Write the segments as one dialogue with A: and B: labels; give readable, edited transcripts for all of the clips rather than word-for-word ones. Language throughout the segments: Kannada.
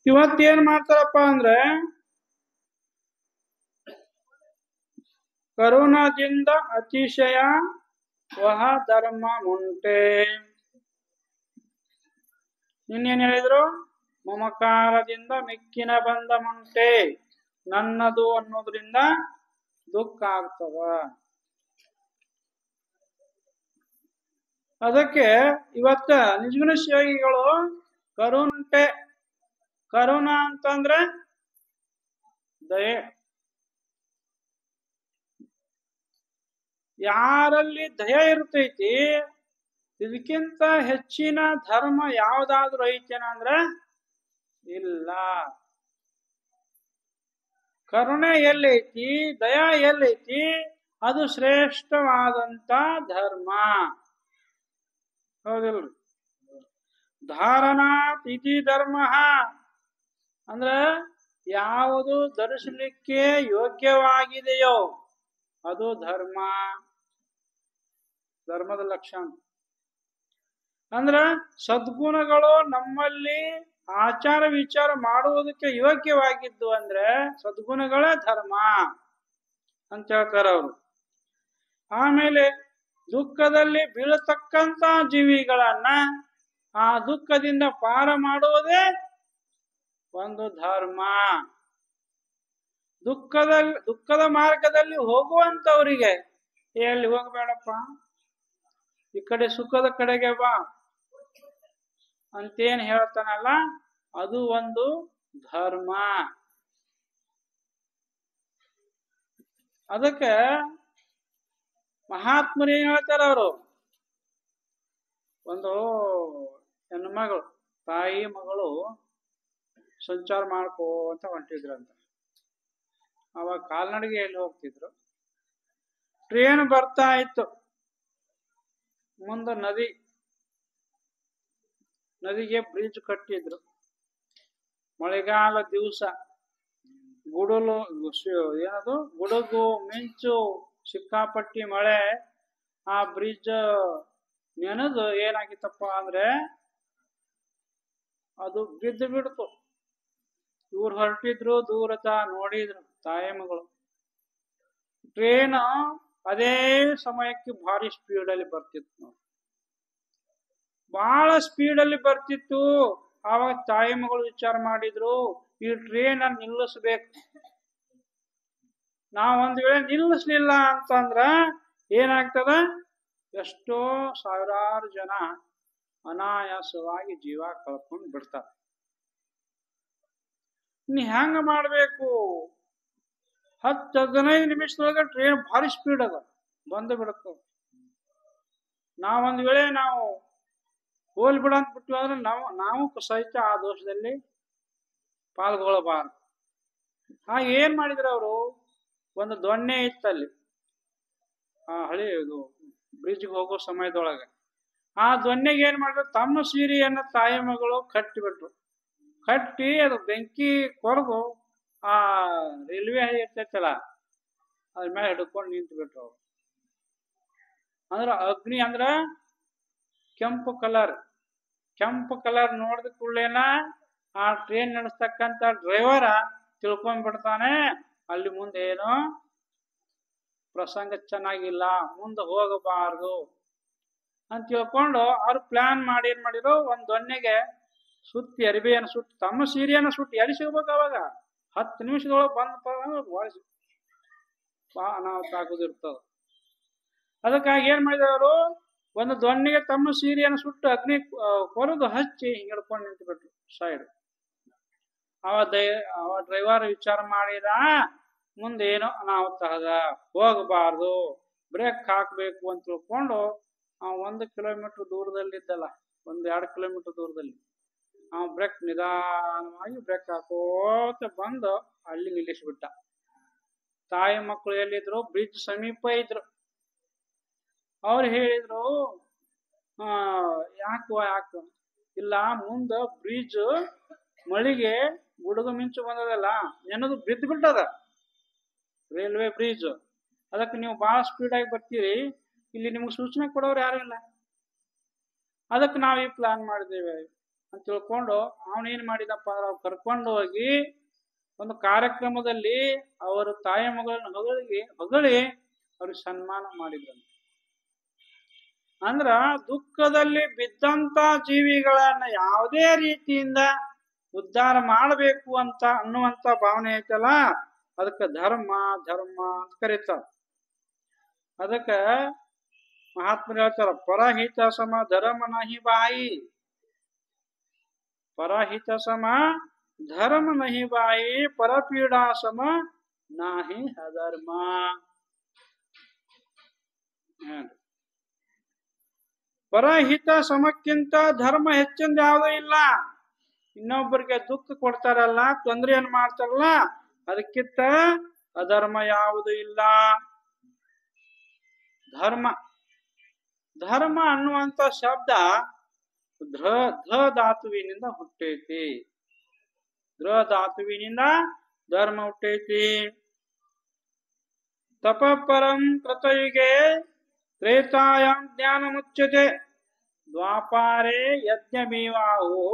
A: ಇವತ್ತೇನ್ ಮಾಡ್ತಾರಪ್ಪ ಅಂದ್ರೆ ಕರುಣದಿಂದ ಅತಿಶಯ ವಹ ಧರ್ಮ ಮುಂಟೆ. ಇನ್ನೇನ್ ಹೇಳಿದ್ರು? ಮಮಕಾರದಿಂದ ಮಿಕ್ಕಿನ ಬಂದ ಮುಂಟೆ, ನನ್ನದು ಅನ್ನೋದ್ರಿಂದ ದುಃಖ ಆಗ್ತದ. ಅದಕ್ಕೆ ಇವತ್ತ ನಿಜಗುಣ ಶಿವಯೋಗಿಗಳು ಕರುಣೆ, ಕರುಣ ಅಂತಂದ್ರೆ ದಯೆ. ಯಾರಲ್ಲಿ ದಯ ಇರ್ತೈತಿ ಇದಕ್ಕಿಂತ ಹೆಚ್ಚಿನ ಧರ್ಮ ಯಾವ್ದಾದ್ರು ಐತೇನ ಅಂದ್ರ ಇಲ್ಲ. ಕರುಣೆ ಎಲ್ಲೈತಿ, ದಯ ಎಲ್ಲೈತಿ, ಅದು ಶ್ರೇಷ್ಠವಾದಂತ ಧರ್ಮ. ಹೌದಿಲ್ರಿ? ಧಾರಣಾತ್ ಇತಿ ಧರ್ಮ ಅಂದ್ರ ಯಾವುದು ಧರಿಸಲಿಕ್ಕೆ ಯೋಗ್ಯವಾಗಿದೆಯೋ ಅದು ಧರ್ಮ. ಧರ್ಮದ ಲಕ್ಷಣ ಅಂದ್ರ ಸದ್ಗುಣಗಳು ನಮ್ಮಲ್ಲಿ ಆಚಾರ ವಿಚಾರ ಮಾಡುವುದಕ್ಕೆ ಯೋಗ್ಯವಾಗಿದ್ದು ಅಂದ್ರೆ ಸದ್ಗುಣಗಳೇ ಧರ್ಮ ಅಂತ ಹೇಳ್ತಾರ ಅವರು. ಆಮೇಲೆ ದುಃಖದಲ್ಲಿ ಬೀಳತಕ್ಕಂತ ಜೀವಿಗಳನ್ನ ಆ ದುಃಖದಿಂದ ಪಾರ ಮಾಡುವುದೇ ಒಂದು ಧರ್ಮ. ದುಃಖದ ಮಾರ್ಗದಲ್ಲಿ ಹೋಗುವಂತವರಿಗೆ ಎಲ್ಲಿ ಹೋಗಬೇಡಪ್ಪ, ಈ ಕಡೆ ಸುಖದ ಕಡೆಗೆ ಬಾ ಅಂತೇನ್ ಹೇಳ್ತಾನಲ್ಲ ಅದು ಒಂದು ಧರ್ಮ. ಅದಕ್ಕೆ ಮಹಾತ್ಮರು ಏನ್ ಹೇಳ್ತಾರ ಅವರು, ಒಂದು ಹೆಣ್ಣು ಮಗಳು ತಾಯಿ ಮಗಳು ಸಂಚಾರ ಮಾಡ್ಕೋ ಅಂತ ಹೊಂಟಿದ್ರಂತ. ಅವಾಗ ಕಾಲ್ನಡಿಗೆಯಲ್ಲಿ ಹೋಗ್ತಿದ್ರು. ಟ್ರೇನ್ ಬರ್ತಾ ಇತ್ತು, ಮುಂದೆ ನದಿಗೆ ಬ್ರಿಡ್ಜ್ ಕಟ್ಟಿದ್ರು. ಮಳೆಗಾಲ ದಿವಸ ಗುಡುಗು ಮಿಂಚು ಸಿಕ್ಕಾಪಟ್ಟಿ ಮಳೆ. ಆ ಬ್ರಿಡ್ಜ್ ನೆನೆದು ಏನಾಗಿತ್ತಪ್ಪ ಅಂದ್ರೆ ಅದು ಬಿದ್ದು ಬಿಡ್ತು. ಇವ್ರು ಹೊರಟಿದ್ರು, ದೂರತ ನೋಡಿದ್ರು ತಾಯಿ ಮಗಳು. ಟ್ರೇನ್ ಅದೇ ಸಮಯಕ್ಕೆ ಭಾರಿ ಸ್ಪೀಡಲ್ಲಿ ಬರ್ತಿತ್ತು ನೋಡಿ, ಬಹಳ ಸ್ಪೀಡಲ್ಲಿ ಬರ್ತಿತ್ತು. ಆವಾಗ ತಾಯಿ ಮಗಳು ವಿಚಾರ ಮಾಡಿದ್ರು, ಈ ಟ್ರೇನ್ ಅನ್ನು ನಿಲ್ಲಿಸ್ಬೇಕು. ನಾವೊಂದ್ ವೇಳೆ ನಿಲ್ಲಿಸ್ಲಿಲ್ಲ ಅಂತಂದ್ರ ಏನಾಗ್ತದ, ಎಷ್ಟೋ ಸಾವಿರಾರು ಜನ ಅನಾಯಾಸವಾಗಿ ಜೀವ ಕಳ್ಕೊಂಡು ಬಿಡ್ತಾರೆ. ನೀ ಹೆಂಗ ಮಾಡ್ಬೇಕು? 10-15 ನಿಮಿಷದೊಳಗೆ ಟ್ರೇನ್ ಭಾರಿ ಸ್ಪೀಡ್ ಅದ, ಬಂದು ಬಿಡುತ್ತ. ನಾವೊಂದ್ ವೇಳೆ ನಾವು ಹೋಲ್ ಬಿಡ ಅಂತ ಬಿಟ್ಟು ಅಂದ್ರೆ ನಾವು ಸಹಿತ ಆ ದೋಷದಲ್ಲಿ ಪಾಲ್ಗೊಳ್ಳಬಾರದು. ಹಾಗೆ ಏನ್ ಮಾಡಿದ್ರು ಅವರು, ಒಂದು ದೊಣ್ಣೆ ಇತ್ತಲ್ಲಿ ಆ ಹಳಿ ಬ್ರಿಡ್ಜ್ಗೆ ಹೋಗೋ ಸಮಯದೊಳಗೆ. ಆ ದೊಣ್ಣೆಗೆ ಏನ್ ಮಾಡಿದ್ರು, ತಮ್ಮ ಸೀರೆಯನ್ನ ತಾಯಿ ಮಗಳು ಕಟ್ಟಿಬಿಟ್ರು. ಕಟ್ಟಿ ಅದು ಬೆಂಕಿ ಕೊರಗು ಆ ರೈಲ್ವೆ ಇರ್ತೈತಲ್ಲ ಅದ್ರ ಮೇಲೆ ಹಿಡ್ಕೊಂಡು ನಿಂತು ಬಿಟ್ರು ಅವ್ರು. ಅಂದ್ರ ಅಗ್ನಿ ಅಂದ್ರ ಕೆಂಪು ಕಲರ್ ನೋಡಿದ ಕೂಡಲೇನ ಆ ಟ್ರೇನ್ ನಡೆಸ್ತಕ್ಕಂತ ಡ್ರೈವರ ತಿಳ್ಕೊಂಡ್ಬಿಡ್ತಾನೆ, ಅಲ್ಲಿ ಮುಂದೆ ಏನೋ ಪ್ರಸಂಗ ಚೆನ್ನಾಗಿಲ್ಲ, ಮುಂದೆ ಹೋಗಬಾರದು ಅಂತ ತಿಳ್ಕೊಂಡು ಅವ್ರು ಪ್ಲಾನ್ ಮಾಡಿ ಏನ್ ಮಾಡಿದ್ರು, ಒಂದ್ ದೊಣ್ಣೆಗೆ ಸುತ್ತಿ ಅರಿಬೆಯನ್ನು ಸುತ್ತಿ ತಮ್ಮ ಸೀರೆಯನ್ನು ಸುಟ್ಟಿ ಎಲ್ಲಿ ಸಿಗ್ಬೇಕು ಅವಾಗ 10 ನಿಮಿಷದೊಳಗೆ ಬಂದು ನಾವು ತಾಗುದಿರ್ತದ. ಅದಕ್ಕಾಗಿ ಏನ್ ಮಾಡಿದವರು, ಒಂದು ದೊಣ್ಣೆಗೆ ತಮ್ಮ ಸೀರೆಯನ್ನು ಸುಟ್ಟು ಅಗ್ನಿ ಕೊರದು ಹಚ್ಚಿ ಹಿಡ್ಕೊಂಡು ನಿಂತು ಬಿಟ್ರು ಸೈಡ್. ಅವ ಡ್ರೈವರ್ ವಿಚಾರ ಮಾಡಿದ, ಮುಂದೆ ಏನೋ ಅನಾಹುತ ಅದ, ಹೋಗಬಾರ್ದು, ಬ್ರೇಕ್ ಹಾಕ್ಬೇಕು ಅಂತ ತಿಳ್ಕೊಂಡು 1 ಕಿಲೋಮೀಟರ್ ದೂರದಲ್ಲಿದ್ದಲ್ಲ, 1-2 ಕಿಲೋಮೀಟರ್ ದೂರದಲ್ಲಿ ಬ್ರೇಕ್ ನಿಧಾನವಾಗಿ ಬ್ರೇಕ್ ಹಾಕೋತ ಬಂದು ಅಲ್ಲಿ ನಿಲ್ಲಿಸ್ಬಿಟ್ಟ. ತಾಯಿ ಮಕ್ಕಳು ಎಲ್ಲಿದ್ರು, ಬ್ರಿಡ್ಜ್ ಸಮೀಪ ಇದ್ರು. ಅವ್ರು ಹೇಳಿದ್ರು, ಯಾಕೆ ಇಲ್ಲ, ಮುಂದ ಬ್ರಿಡ್ಜ್ ಮಳಿಗೆ ಗುಡುಗು ಮಿಂಚು ಬಂದದಲ್ಲ, ನೆನದು ಬಿದ್ದು ಬಿಟ್ಟದ ರೈಲ್ವೆ ಬ್ರಿಡ್ಜ್. ಅದಕ್ಕೆ ನೀವು ಬಹಳ ಸ್ಪೀಡ್ ಆಗಿ ಬರ್ತೀರಿ, ಇಲ್ಲಿ ನಿಮ್ಗೆ ಸೂಚನೆ ಕೊಡೋರು ಯಾರು ಇಲ್ಲ. ಅದಕ್ಕೆ ನಾವು ಈ ಪ್ಲಾನ್ ಮಾಡಿದ್ದೇವೆ ಅಂತ ತಿಳ್ಕೊಂಡು ಅವನೇನ್ ಮಾಡಿದಪ್ಪ ಅಂದ್ರೆ ಅವ್ರು ಕರ್ಕೊಂಡು ಹೋಗಿ ಒಂದು ಕಾರ್ಯಕ್ರಮದಲ್ಲಿ ಅವರ ತಾಯಿ ಮಗಳನ್ನ ಹೊಗಳಿ ಅವ್ರಿಗೆ ಸನ್ಮಾನ ಮಾಡಿದ್ರು. ಅಂದ್ರ ದುಃಖದಲ್ಲಿ ಬಿದ್ದಂತ ಜೀವಿಗಳನ್ನ ಯಾವುದೇ ರೀತಿಯಿಂದ ಉದ್ಧಾರ ಮಾಡಬೇಕು ಅಂತ ಅನ್ನುವಂತ ಭಾವನೆ ಐತಲ್ಲ, ಅದಕ್ಕೆ ಧರ್ಮ ಧರ್ಮ ಅಂತ ಕರೀತಾರ. ಅದಕ್ಕ ಮಹಾತ್ಮರು ಹೇಳ್ತಾರ, ಪರಹಿತ ಸಮ ಧರ್ಮ ನಹಿ ಬಾಯಿ, ಪರಹಿತ ಸಮ ಧರ್ಮ ನಹಿ ಬಾಯಿ, ಪರಪೀಡಾ ಸಮ ನಾಹಿ ಅಧರ್ಮ. ಪರಹಿತ ಸಮಕ್ಕಿಂತ ಧರ್ಮ ಹೆಚ್ಚಿಂದ ಯಾವುದೂ ಇಲ್ಲ. ಇನ್ನೊಬ್ಬರಿಗೆ ದುಃಖ ಕೊಡ್ತಾರಲ್ಲ, ತೊಂದರೆಯನ್ನು ಮಾಡ್ತಾರಲ್ಲ, ಅದಕ್ಕಿಂತ ಅಧರ್ಮ ಯಾವುದು ಇಲ್ಲ. ಧರ್ಮ ಧರ್ಮ ಅನ್ನುವಂತ ಶಬ್ದ ಧ ಧಾತುವಿನಿಂದ ಹುಟ್ಟೈತಿ. ಧ್ರ ಧಾತುವಿನಿಂದ ಧರ್ಮ ಹುಟ್ಟೈತಿ. ತಪಪರಂ ಕೃತಯುಗೆ ತ್ರೇತಾಯಾಂ ಜ್ಞಾನ ಮುಚ್ಯತೆ, ದ್ವಾಪಾರೇ ಯಜ್ಞಮೇವಾಹು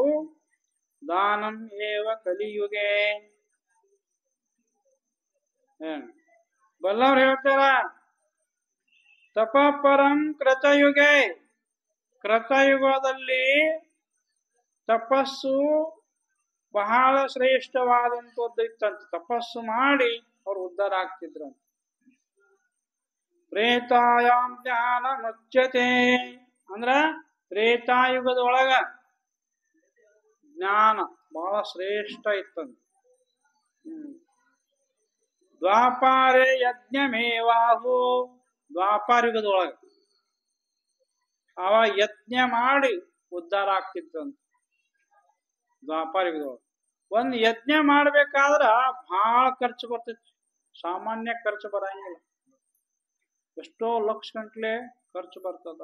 A: ದಾನಂ ಏವ ಕಲಿಯುಗೆ. ಬಲ್ಲವ್ರು ಹೇಳ್ತಾರ, ತಪಪರಂ ಕೃತಯುಗೆ, ಕೃತಯುಗದಲ್ಲಿ ತಪಸ್ಸು ಬಹಳ ಶ್ರೇಷ್ಠವಾದಂಥದ್ದು ಇತ್ತಂತ. ತಪಸ್ಸು ಮಾಡಿ ಅವ್ರು ಉದ್ಧಾರ ಆಗ್ತಿದ್ರಂತ. ತ್ರೇತಾಯಾಂ ಜ್ಞಾನ ಮುಚ್ಯತೆ ಅಂದ್ರ ತ್ರೇತಾಯುಗದೊಳಗ ಜ್ಞಾನ ಬಹಳ ಶ್ರೇಷ್ಠ ಇತ್ತಂತ. ದ್ವಾಪಾರೇ ಯಜ್ಞಮೇವಾಹು, ದ್ವಾಪಾರಯುಗದೊಳಗ ಅವ ಯಜ್ಞ ಮಾಡಿ ಉದ್ಧಾರ ಆಗ್ತಿತ್ತಂತ. ದ್ವಾಪಾರಯುಗದೊಳಗ ಒಂದ್ ಯಜ್ಞ ಮಾಡ್ಬೇಕಾದ್ರ ಬಹಳ ಖರ್ಚು ಬರ್ತೈತಿ. ಸಾಮಾನ್ಯ ಖರ್ಚು ಬರಂಗಿಲ್ಲ. ಎಷ್ಟೋ ಲಕ್ಷ ಗಂಟ್ಲೆ ಖರ್ಚು ಬರ್ತದ,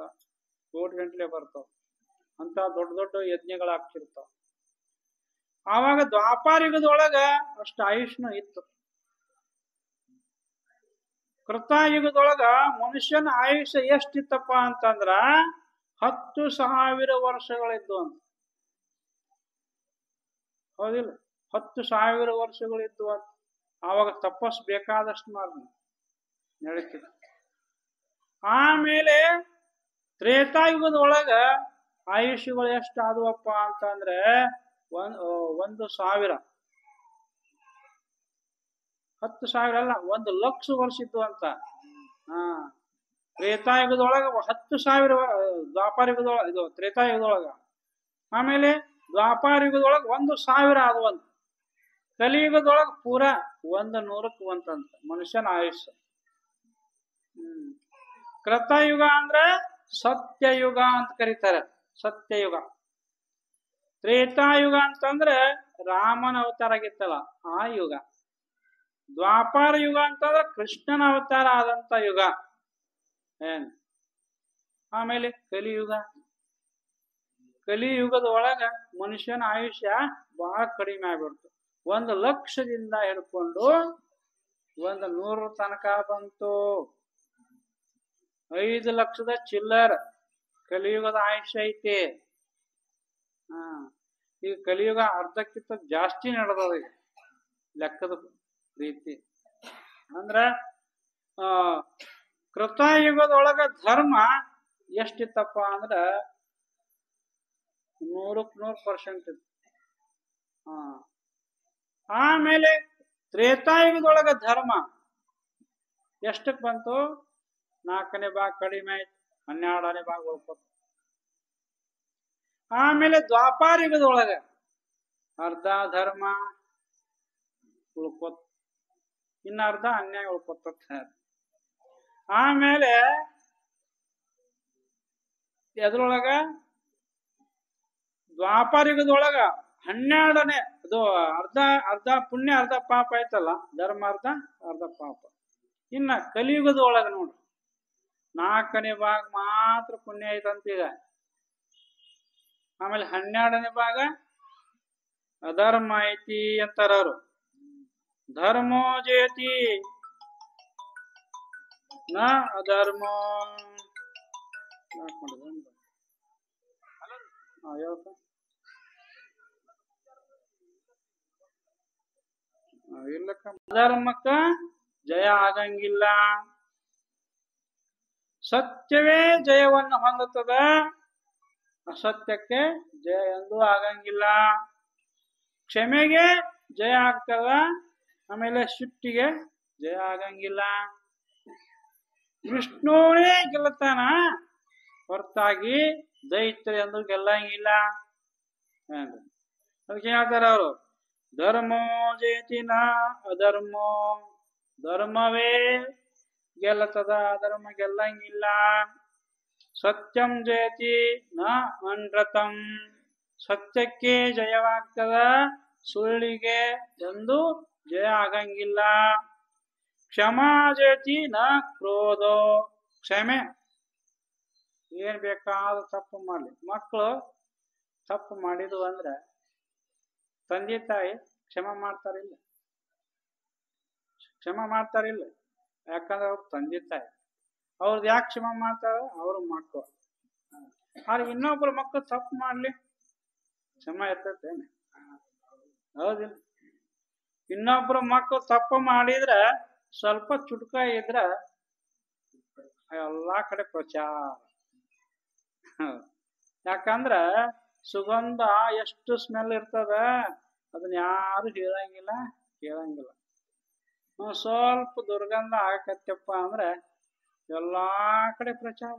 A: ಕೋಟಿ ಗಂಟ್ಲೆ ಬರ್ತಾವ. ಅಂತ ದೊಡ್ಡ ದೊಡ್ಡ ಯಜ್ಞಗಳಾಗ್ತಿರ್ತಾವ. ಆವಾಗ ದ್ವಾಪಾರಯುಗದೊಳಗ ಅಷ್ಟು ಆಯುಷ್ನು ಇತ್ತು. ಕೃತಯುಗದೊಳಗ ಮನುಷ್ಯನ ಆಯುಷ್ಯ ಎಷ್ಟಿತ್ತಪ್ಪ ಅಂತಂದ್ರ 10,000 ವರ್ಷಗಳಿದ್ದು ಅಂತ. ಹೌದಿಲ್ಲ? 10,000 ವರ್ಷಗಳಿದ್ದು ಅಂತ. ಆವಾಗ ತಪಸ್ ಬೇಕಾದಷ್ಟು ಮಾಡಿ ನಡೀತಿತ್ತು. ಆಮೇಲೆ ತ್ರೇತಾಯುಗದೊಳಗ ಆಯುಷ್ಯಗಳು ಎಷ್ಟು ಆದವಪ್ಪ ಅಂತಂದ್ರೆ 1,000, 10,000 ಅಲ್ಲ, 1,00,000 ವರ್ಷ ಇದ್ದು ಅಂತ. ತ್ರೇತಾಯುಗದೊಳಗ 10,000, ದ್ವಾಪಾರಯುಗದೊಳಗ ಇದು ತ್ರೇತಾಯುಗದೊಳಗ. ಆಮೇಲೆ ದ್ವಾಪಾರಯುಗದೊಳಗ 1,000 ಆದವಂತ. ಕಲಿಯುಗದೊಳಗ ಪೂರಾ 100ಕ್ಕೆ ಒಂತಂತ ಮನುಷ್ಯನ ಆಯುಷ್ಯ. ಕೃತಯುಗ ಅಂದ್ರೆ ಸತ್ಯಯುಗ ಅಂತ ಕರೀತಾರೆ, ಸತ್ಯಯುಗ. ತ್ರೇತಾಯುಗ ಅಂತಂದ್ರೆ ರಾಮನ ಅವತಾರ ಆಗಿತ್ತಲ್ಲ ಆ ಯುಗ. ದ್ವಾಪಾರ ಯುಗ ಅಂತಂದ್ರೆ ಕೃಷ್ಣನ ಅವತಾರ ಆದಂತ ಯುಗ. ಆಮೇಲೆ ಕಲಿಯುಗ. ಕಲಿಯುಗದ ಒಳಗ ಮನುಷ್ಯನ ಆಯುಷ್ಯ ಬಹಳ ಕಡಿಮೆ ಆಗ್ಬಿಡ್ತು. 1,00,000ದಿಂದ ಹಿಡ್ಕೊಂಡು 100 ತನಕ ಬಂತು. 5,00,000 ಚಿಲ್ಲರ್ ಕಲಿಯುಗದ ಆಯುಷ್ಯ ಐತಿ. ಈಗ ಕಲಿಯುಗ ಅರ್ಧಕ್ಕಿಂತ ಜಾಸ್ತಿ ನಡೆದದ ಈಗ ಲೆಕ್ಕದ ರೀತಿ. ಅಂದ್ರ ಕೃತಯುಗದೊಳಗ ಧರ್ಮ ಎಷ್ಟಿತ್ತಪ್ಪ ಅಂದ್ರ 100% ಇತ್ತು. ಆಮೇಲೆ ತ್ರೇತಾಯುಗದೊಳಗ ಧರ್ಮ ಎಷ್ಟಕ್ ಬಂತು? 4ನೇ ಭಾಗ ಕಡಿಮೆ ಆಯ್ತು, 12ನೇ ಭಾಗ ಉಳ್ಕೊತು. ಆಮೇಲೆ ದ್ವಾಪಾರಯುಗದೊಳಗ ಅರ್ಧ ಧರ್ಮ ಉಳ್ಕೊತ್, ಇನ್ನ ಅರ್ಧ ಅನ್ಯಾಯ ಉಳ್ಕೊತ. ಆಮೇಲೆ ಎದ್ರೊಳಗ ದ್ವಾಪಾರಯುಗದೊಳಗ 12ನೇ ಅದು ಅರ್ಧ ಪುಣ್ಯ ಅರ್ಧ ಪಾಪ ಆಯ್ತಲ್ಲ, ಧರ್ಮ ಅರ್ಧ ಪಾಪ. ಇನ್ನ ಕಲಿಯುಗದೊಳಗ ನೋಡ್ರಿ 4ನೇ ಭಾಗ ಮಾತ್ರ ಪುಣ್ಯ ಐತಂತೀಗ. ಆಮೇಲೆ 12ನೇ ಭಾಗ ಅಧರ್ಮ ಐತಿ ಅಂತಾರ ಅವರು. ಧರ್ಮೋ ಜೇತಿ ನ ಅಧರ್ಮೋ. ಹೇಳ್ತ ಇಲ್ಲಕ್ಕ ಅಧರ್ಮಕ್ಕ ಜಯ ಆಗಂಗಿಲ್ಲ. ಸತ್ಯವೇ ಜಯವನ್ನು ಹೊಂದುತ್ತದ, ಅಸತ್ಯಕ್ಕೆ ಜಯ ಎಂದೂ ಆಗಂಗಿಲ್ಲ. ಕ್ಷಮೆಗೆ ಜಯ ಆಗ್ತದ, ಆಮೇಲೆ ಸಿಟ್ಟಿಗೆ ಜಯ ಆಗಂಗಿಲ್ಲ. ವಿಷ್ಣುವೇ ಗೆಲ್ಲತಾನ ಹೊರತಾಗಿ ದೈತ್ಯ ಎಂದು ಗೆಲ್ಲಂಗಿಲ್ಲ. ಅದಕ್ಕೆ ಹೇಳ್ತಾರ ಅವರು, ಧರ್ಮೋ ಜಯತಿ ನ ಅಧರ್ಮೋ, ಧರ್ಮವೇ ಗೆಲ್ಲತದ, ಅಧರ್ಮ ಗೆಲ್ಲಂಗಿಲ್ಲ. ಸತ್ಯಂ ಜಯತಿ ನ ಅನೃತಂ, ಸತ್ಯಕ್ಕೆ ಜಯವಾಗ್ತದ, ಸುಳ್ಳಿಗೆ ಎಂದು ಜಯ ಆಗಂಗಿಲ್ಲ. ಕ್ಷಮಾ ಜಯತಿ ನ ಕ್ರೋಧೋ, ಕ್ಷಮೆ ಏನ್ ಬೇಕಾದ್ರೂ ತಪ್ಪು ಮಾಡ್ಲಿ. ಮಕ್ಕಳು ತಪ್ಪು ಮಾಡಿದ್ವು ಅಂದ್ರೆ ತಂದೆ ತಾಯಿ ಕ್ಷಮೆ ಮಾಡ್ತಾರಿಲ್ಲ, ಕ್ಷಮೆ ಮಾಡ್ತಾರಿಲ್ಲ. ಯಾಕಂದ್ರೆ ಅವ್ರ ತಂದೆ ತಾಯಿ ಅವ್ರದ್ದು ಯಾಕೆ ಕ್ಷಮೆ ಮಾಡ್ತಾರ, ಅವ್ರ ಮಕ್ಕಳು. ಆದ್ರೆ ಇನ್ನೊಬ್ರು ಮಕ್ಕಳು ತಪ್ಪು ಮಾಡ್ಲಿ ಕ್ಷಮೆ ಇರ್ತೇನೆ? ಹೌದಿಲ್ಲ. ಇನ್ನೊಬ್ರು ಮಕ್ಕಳು ತಪ್ಪು ಮಾಡಿದ್ರ ಸ್ವಲ್ಪ ಚುಟ್ಕ ಇದ್ರ ಎಲ್ಲಾ ಕಡೆ ಪ್ರಚಾರ. ಯಾಕಂದ್ರ ಸುಗಂಧ ಎಷ್ಟು ಸ್ಮೆಲ್ ಇರ್ತದ, ಅದನ್ನ ಯಾರು ಹೇಳಂಗಿಲ್ಲ ಕೇಳಂಗಿಲ್ಲ. ಸ್ವಲ್ಪ ದುರ್ಗಂಧ ಆಗಕತ್ತಪ್ಪ ಅಂದ್ರೆ ಎಲ್ಲಾ ಕಡೆ ಪ್ರಚಾರ.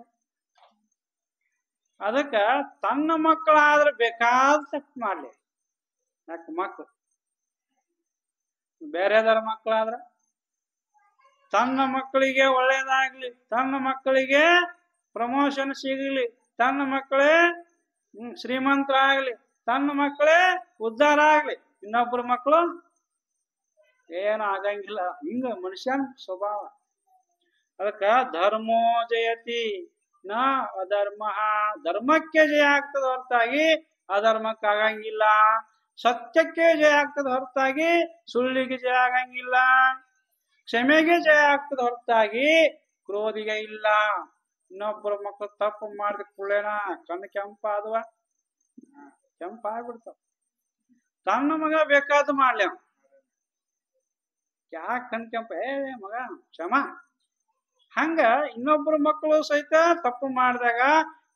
A: ಅದಕ್ಕ ತನ್ನ ಮಕ್ಕಳಾದ್ರೆ ಬೇಕಾದ ತಪ್ಪು ಮಾಡ್ಲಿ. ಯಾಕೆ ಮಕ್ಕಳು ಬೇರೆದರ ಮಕ್ಕಳಾದ್ರ ತನ್ನ ಮಕ್ಕಳಿಗೆ ಒಳ್ಳೇದಾಗ್ಲಿ, ತನ್ನ ಮಕ್ಕಳಿಗೆ ಪ್ರಮೋಷನ್ ಸಿಗಲಿ, ತನ್ನ ಮಕ್ಕಳೇ ಶ್ರೀಮಂತರಾಗ್ಲಿ, ತನ್ನ ಮಕ್ಕಳೇ ಉದ್ಧಾರ ಆಗ್ಲಿ, ಇನ್ನೊಬ್ಬರ ಮಕ್ಕಳು ಏನು ಆಗಂಗಿಲ್ಲ. ಹಿಂಗ ಮನುಷ್ಯನ ಸ್ವಭಾವ. ಅದಕ್ಕ ಧರ್ಮೋ ಜಯತಿ ನ ಅಧರ್ಮ, ಧರ್ಮಕ್ಕೆ ಜಯ ಆಗ್ತದ ಹೊರತಾಗಿ ಅಧರ್ಮಕ್ಕೆ ಆಗಂಗಿಲ್ಲ. ಸತ್ಯಕ್ಕೆ ಜಯ ಆಗ್ತದ ಹೊರತಾಗಿ ಸುಳ್ಳಿಗೆ ಜಯ ಆಗಂಗಿಲ್ಲ. ಕ್ಷಮೆಗೆ ಜಯ ಆಗ್ತದ ಹೊರತಾಗಿ ಕ್ರೋಧಿಗೆ ಇಲ್ಲ. ಇನ್ನೊಬ್ಬರ ಮಕ್ಕಳು ತಪ್ಪು ಮಾಡಿದ ಕೂಡಲೇನ ಕಣ್ಣು ಕೆಂಪ ಆದವ, ಕೆಂಪ ಆಗ್ಬಿಡ್ತಾವ. ತನ್ನ ಮಗ ಬೇಕಾದ ಮಾಡ್ಲಿ, ಯಾಕೆ ಕಣ್ ಕೆಂಪ, ಮಗ ಕ್ಷಮಾ. ಹಂಗ ಇನ್ನೊಬ್ಬರ ಮಕ್ಕಳು ಸಹಿತ ತಪ್ಪು ಮಾಡಿದಾಗ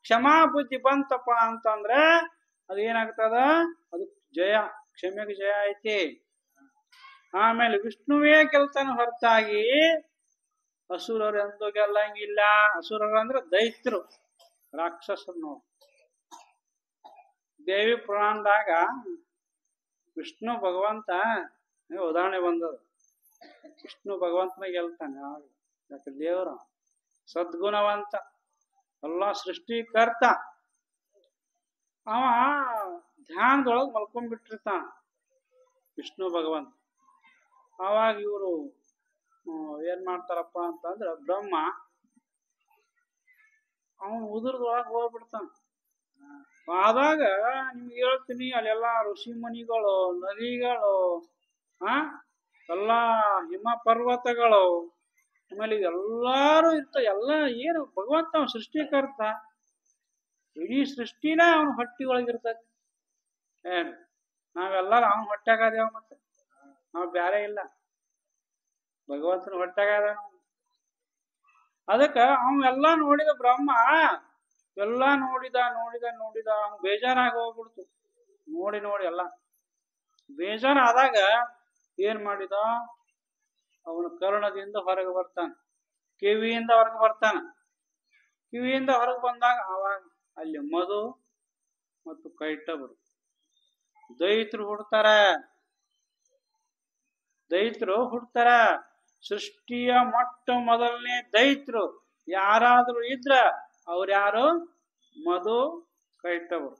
A: ಕ್ಷಮಾ ಬುದ್ಧಿ ಬಂತಪ್ಪ ಅಂತಂದ್ರೆ ಅದೇನಾಗ್ತದ, ಅದು ಜಯ, ಕ್ಷಮೆಗೆ ಜಯ ಐತಿ. ಆಮೇಲೆ ವಿಷ್ಣುವೇ ಗೆಲ್ತಾನ ಹೊರತಾಗಿ ಅಸುರರು ಎಂದು ಗೆಲ್ಲಂಗಿಲ್ಲ. ಅಸುರರು ಅಂದ್ರೆ ದೈತ್ರು, ರಾಕ್ಷಸರು. ನೋಡಿ ದೇವಿ ಪುರಾಣದಾಗ ವಿಷ್ಣು ಭಗವಂತ ಉದಾಹರಣೆ ಬಂದದ. ವಿಷ್ಣು ಭಗವಂತನ ಗೆಲ್ತಾನೆ. ಯಾಕೆ ದೇವ್ರ ಸದ್ಗುಣವಂತ, ಎಲ್ಲ ಸೃಷ್ಟಿಕರ್ತ. ಅವ ಧ್ಯಾನದೊಳಗೆ ಮಲ್ಕೊಂಡ್ಬಿಟ್ಟಿರ್ತಾನ ವಿಷ್ಣು ಭಗವಂತ. ಅವಾಗ ಇವರು ಏನ್ ಮಾಡ್ತಾರಪ್ಪ ಅಂತಂದ್ರ ಬ್ರಹ್ಮ ಅವನು ಉದುರದೊಳಗೆ ಹೋಗ್ಬಿಡ್ತಾನ. ಆದಾಗ ನಿಮ್ಗೆ ಹೇಳ್ತೀನಿ, ಅಲ್ಲೆಲ್ಲಾ ಋಷಿ ಮುನಿಗಳು, ನದಿಗಳು, ಎಲ್ಲಾ ಹಿಮ ಪರ್ವತಗಳು, ಆಮೇಲೆ ಎಲ್ಲಾರು ಇರ್ತಾವ. ಎಲ್ಲ ಏನು ಭಗವಂತ ಅವನ ಸೃಷ್ಟಿಕರ್ತ, ಇಡೀ ಸೃಷ್ಟಿನ ಅವನ ಹೊಟ್ಟಿ ಒಳಗಿರ್ತದೆ. ಏನ್ ನಾವೆಲ್ಲಾರು ಅವನ ಹೊಟ್ಟಾಗದೇವ, ಮತ್ತೆ ನಾವ್ ಬ್ಯಾರೆ ಇಲ್ಲ, ಭಗವಂತನ ಹೊಟ್ಟಾಗದ. ಅದಕ್ಕ ಅವನ್ನೆಲ್ಲಾ ನೋಡಿದ ಬ್ರಹ್ಮ, ಎಲ್ಲಾ ನೋಡಿದ ನೋಡಿದ ನೋಡಿದ ಅವ್ನು ಬೇಜಾರಾಗಿ ಹೋಗ್ಬಿಡ್ತು. ನೋಡಿ ನೋಡಿ ಎಲ್ಲ ಬೇಜಾರಾದಾಗ ಏನ್ ಮಾಡಿದ, ಅವನ ಕರ್ಣದಿಂದ ಹೊರಗೆ ಬರ್ತಾನ, ಕಿವಿಯಿಂದ ಹೊರಗೆ ಬರ್ತಾನ. ಕಿವಿಯಿಂದ ಹೊರಗೆ ಬಂದಾಗ ಅವಾಗ ಅಲ್ಲಿ ಮಧು ಮತ್ತು ಕೈಟಬರು ದೈತ್ರು ಹುಡ್ತಾರ. ದೈತ್ರು ಹುಡ್ತಾರ. ಸೃಷ್ಟಿಯ ಮೊಟ್ಟ ಮೊದಲನೇ ದೈತ್ರು ಯಾರಾದ್ರೂ ಇದ್ರ ಅವ್ರ್ಯಾರು? ಮಧು ಕೈಟಬರು.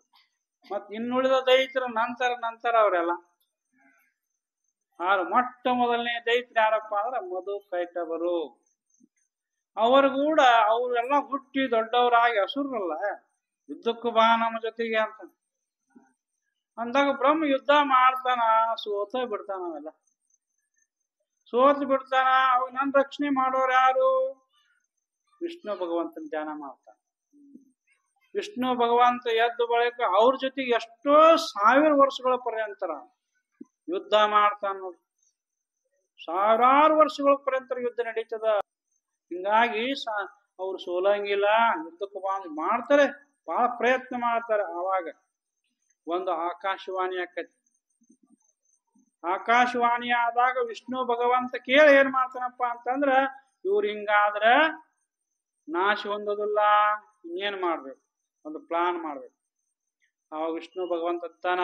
A: ಮತ್ ಇನ್ನುಳಿದ ದೈತ್ರ ನಂತರ ನಂತರ ಅವರೆಲ್ಲ. ಮೊಟ್ಟ ಮೊದಲನೇ ದೈತ್ರ ಯಾರಪ್ಪ ಅಂದ್ರೆ ಮಧು ಕೈಟಬರು. ಕೂಡ ಅವರೆಲ್ಲ ಹುಟ್ಟಿ ದೊಡ್ಡವರಾಗಿ ಅಸುರಲ್ಲ, ಯುದ್ಧಕ್ಕೂ ಬಾ ನಮ್ಮ ಜೊತೆಗೆ ಅಂತ ಅಂದಾಗ ಬ್ರಹ್ಮ ಯುದ್ಧ ಮಾಡ್ತಾನ, ಸೋತ ಬಿಡ್ತಾನ. ಅವೆಲ್ಲ ಸೋತ್ ಬಿಡ್ತಾನ. ಅವಾಗ ನನ್ ರಕ್ಷಣೆ ಮಾಡೋರು ಯಾರು? ವಿಷ್ಣು ಭಗವಂತನ ಧ್ಯಾನ ಮಾಡ್ತಾನ. ವಿಷ್ಣು ಭಗವಂತ ಎದ್ದು ಬಳಿಕ ಅವ್ರ ಜೊತೆಗೆ ಎಷ್ಟೋ 1000 ವರ್ಷಗಳ ಪರ್ಯಂತರ ಯುದ್ಧ ಮಾಡ್ತಾನ ನೋಡಿ. 1000 ವರ್ಷಗಳ ಪರ್ಯಂತರ ಯುದ್ಧ ನಡೀತದ. ಹಿಂಗಾಗಿ ಅವ್ರು ಸೋಲಂಗಿಲ್ಲ, ಯುದ್ಧಕ್ಕೆ ಬಂದು ಮಾಡ್ತಾರೆ, ಬಹಳ ಪ್ರಯತ್ನ ಮಾಡ್ತಾರೆ. ಆವಾಗ ಒಂದು ಆಕಾಶವಾಣಿ ಆಕತಿ. ಆಕಾಶವಾಣಿ ಆದಾಗ ವಿಷ್ಣು ಭಗವಂತ ಕೇಳಿ ಏನ್ ಮಾಡ್ತಾನಪ್ಪ ಅಂತಂದ್ರ, ಇವ್ರು ಹಿಂಗಾದ್ರ ನಾಶ ಹೊಂದೋದಿಲ್ಲ, ಇನ್ನೇನ್ ಮಾಡ್ಬೇಕು, ಒಂದು ಪ್ಲಾನ್ ಮಾಡ್ಬೇಕು. ಅವಾಗ ವಿಷ್ಣು ಭಗವಂತ ತಾನ,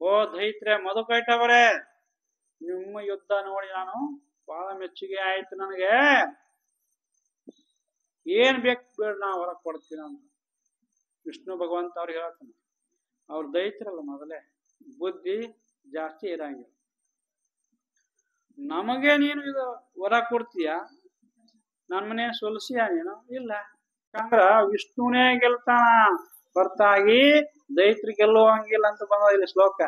A: ಓ ದೈತ್ರೆ ಮಧುಕೈಟವರೇ, ನಿಮ್ಮ ಯುದ್ಧ ನೋಡಿ ನಾನು ಬಹಳ ಮೆಚ್ಚುಗೆ ಆಯ್ತು. ನನಗೆ ಏನ್ ಬೇಕು ಬೇಡ ನಾ ಹೊರಗೆ ಕೊಡ್ತೀನಿ ಅಂತ ವಿಷ್ಣು ಭಗವಂತ ಅವ್ರಿಗೆ ಹೇಳ್ತಾನೆ. ಅವ್ರ ದೈತ್ರಲ್ಲ, ಮೊದಲೇ ಬುದ್ಧಿ ಜಾಸ್ತಿ ಇರಂಗಿಲ್ಲ. ನಮಗೆ ನೀನು ಇದು ಹೊರ ಕೊಡ್ತೀಯ, ನನ್ನ ಮನೆ ಸೊಲ್ಸಿಯ ನೀನು? ಇಲ್ಲ. ಯಾಕಂದ್ರ ವಿಷ್ಣುನೇ ಗೆಲ್ತಾನ ಹೊರತಾಗಿ ದೈತ್ರ ಗೆಲ್ಲುವಂಗಿಲ್ಲ ಅಂತ ಬಂದ ಇಲ್ಲಿ ಶ್ಲೋಕ.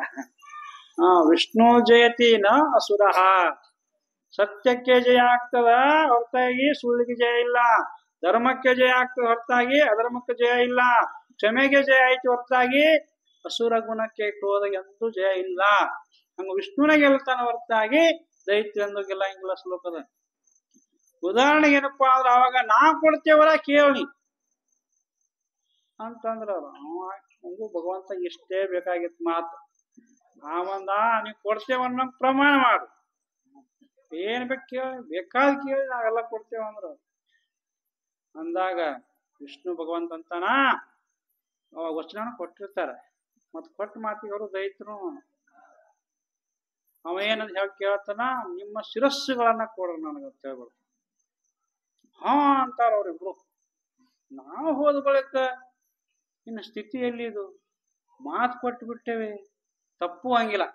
A: ವಿಷ್ಣು ಜಯತಿ ನ ಅಸುರ. ಸತ್ಯಕ್ಕೆ ಜಯ ಆಗ್ತದ ಹೊರತಾಗಿ ಸುಳ್ಳಿಗೆ ಜಯ ಇಲ್ಲ. ಧರ್ಮಕ್ಕೆ ಜಯ ಆಗ್ತದೆ ಹೊರತಾಗಿ ಅಧರ್ಮಕ್ಕೆ ಜಯ ಇಲ್ಲ. ಕ್ಷಮೆಗೆ ಜಯ ಆಯ್ತು ಹೊರತಾಗಿ ಅಸುರ ಗುಣಕ್ಕೆ ಕ್ರೋಧ ಎಂದೂ ಜಯ ಇಲ್ಲ. ಹಂಗ ವಿಷ್ಣುನೇ ಗೆಲ್ತಾನ ಹೊರತಾಗಿ ದೈತ್ಯ ಎಂದು ಗೆಲ್ಲಂಗಿಲ್ಲ ಶ್ಲೋಕದ. ಉದಾಹರಣೆಗೆ ಏನಪ್ಪಾ ಅಂದ್ರ, ಅವಾಗ ನಾ ಕೊಡ್ತೇವಲ್ಲ ಕೇಳಿ ಅಂತಂದ್ರ ಅವ್ರು ಭಗವಂತ ಇಷ್ಟೇ ಬೇಕಾಗಿತ್ತು ಮಾತು. ಆವಂದ ನೀವ್ ಕೊಡ್ತೇವನ್ನ ಪ್ರಮಾಣ ಮಾಡು, ಏನ್ ಬೇಕು ಕೇಳಿ, ಬೇಕಾದ ಕೇಳಿ ನಾವೆಲ್ಲ ಕೊಡ್ತೇವ ಅಂದ್ರ ಅಂದಾಗ ವಿಷ್ಣು ಭಗವಂತ ಅಂತಾನ, ಅವಾಗ ವಚನ ಕೊಟ್ಟಿರ್ತಾರೆ. ಮತ್ ಕೊಟ್ಟ ಮಾತಿಗೆ ಅವರು ದೈತ್ರು ಅವ ಏನಂತ ಹೇಳಿ ಕೇಳ್ತಾನ, ನಿಮ್ಮ ಶಿರಸ್ಸುಗಳನ್ನ ಕೊಡ್ರಿ ನನಗಂತ ಹೇಳ್ಬಿಡ್ತಾನ. ಹಾ ಅಂತಾರ ಅವ್ರಿಬ್ರು. ನಾವು ಹೋದ ಬಳಿಕ ಇನ್ನು ಸ್ಥಿತಿಯಲ್ಲಿ ಇದು ಮಾತು ಕೊಟ್ಟು ಬಿಟ್ಟೇವೆ, ತಪ್ಪುವಂಗಿಲ್ಲ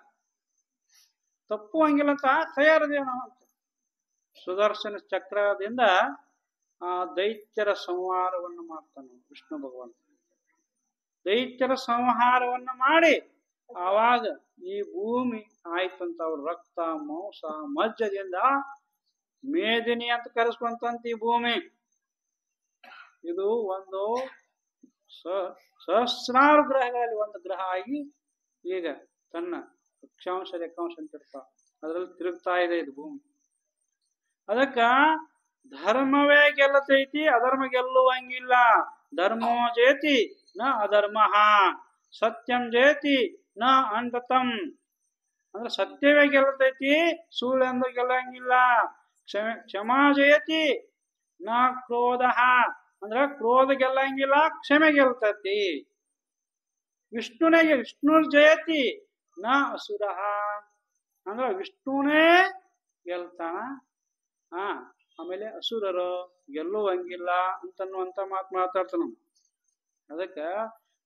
A: ಅಂತ ತಯಾರದೇವ ನಾವು ಅಂತ. ಸುದರ್ಶನ ಚಕ್ರದಿಂದ ಆ ದೈತ್ಯರ ಸಂಹಾರವನ್ನು ಮಾಡ್ತಾನೆ ವಿಷ್ಣು ಭಗವಂತ. ದೈತ್ಯರ ಸಂಹಾರವನ್ನು ಮಾಡಿ ಆವಾಗ ಈ ಭೂಮಿ ಆಯ್ತಂತ ಅವ್ರ ರಕ್ತ ಮಾಂಸ ಮಜ್ಜದಿಂದ ಮೇದಿನಿ ಅಂತ ಕರೆಸ್ಕೊಂತಂತ ಈ ಭೂಮಿ. ಇದು ಒಂದು ಸಹಸ್ರಾರು ಗ್ರಹಗಳಲ್ಲಿ ಒಂದು ಗ್ರಹ ಆಗಿ ಈಗ ತನ್ನ ಅಕ್ಷಾಂಶ ರೇಖಾಂಶ ಅಂತ ಇರ್ತಾವ, ಅದ್ರಲ್ಲಿ ತಿರುಗ್ತಾ ಇದೆ ಇದು ಭೂಮಿ. ಅದಕ್ಕ ಧರ್ಮವೇ ಗೆಲ್ಲತೈತಿ, ಅಧರ್ಮ ಗೆಲ್ಲುವಂಗಿಲ್ಲ. ಧರ್ಮೋ ಜೇತಿ ನ ಅಧರ್ಮ, ಸತ್ಯಂ ಜೇತಿ ನ ಅನೃತಂ. ಅಂದ್ರೆ ಸತ್ಯವೇ ಗೆಲ್ಲತೈತಿ, ಸುಳ್ಳೆಂದು ಗೆಲ್ಲಂಗಿಲ್ಲ. ಕ್ಷಮಾ ಜಯತಿ ನ ಕ್ರೋಧ, ಅಂದ್ರೆ ಕ್ರೋಧ ಗೆಲ್ಲಂಗಿಲ್ಲ, ಕ್ಷಮೆ ಗೆಲ್ತತಿ. ವಿಷ್ಣು ಜಯತಿ ನ ಅಸುರ, ಅಂದ್ರೆ ವಿಷ್ಣುನೇ ಗೆಲ್ತಾನ, ಆಮೇಲೆ ಅಸುರರು ಗೆಲ್ಲುವಂಗಿಲ್ಲ ಅಂತನ್ನುವಂತ ಮಾತು ಮಾತಾಡ್ತಾನ. ಅದಕ್ಕ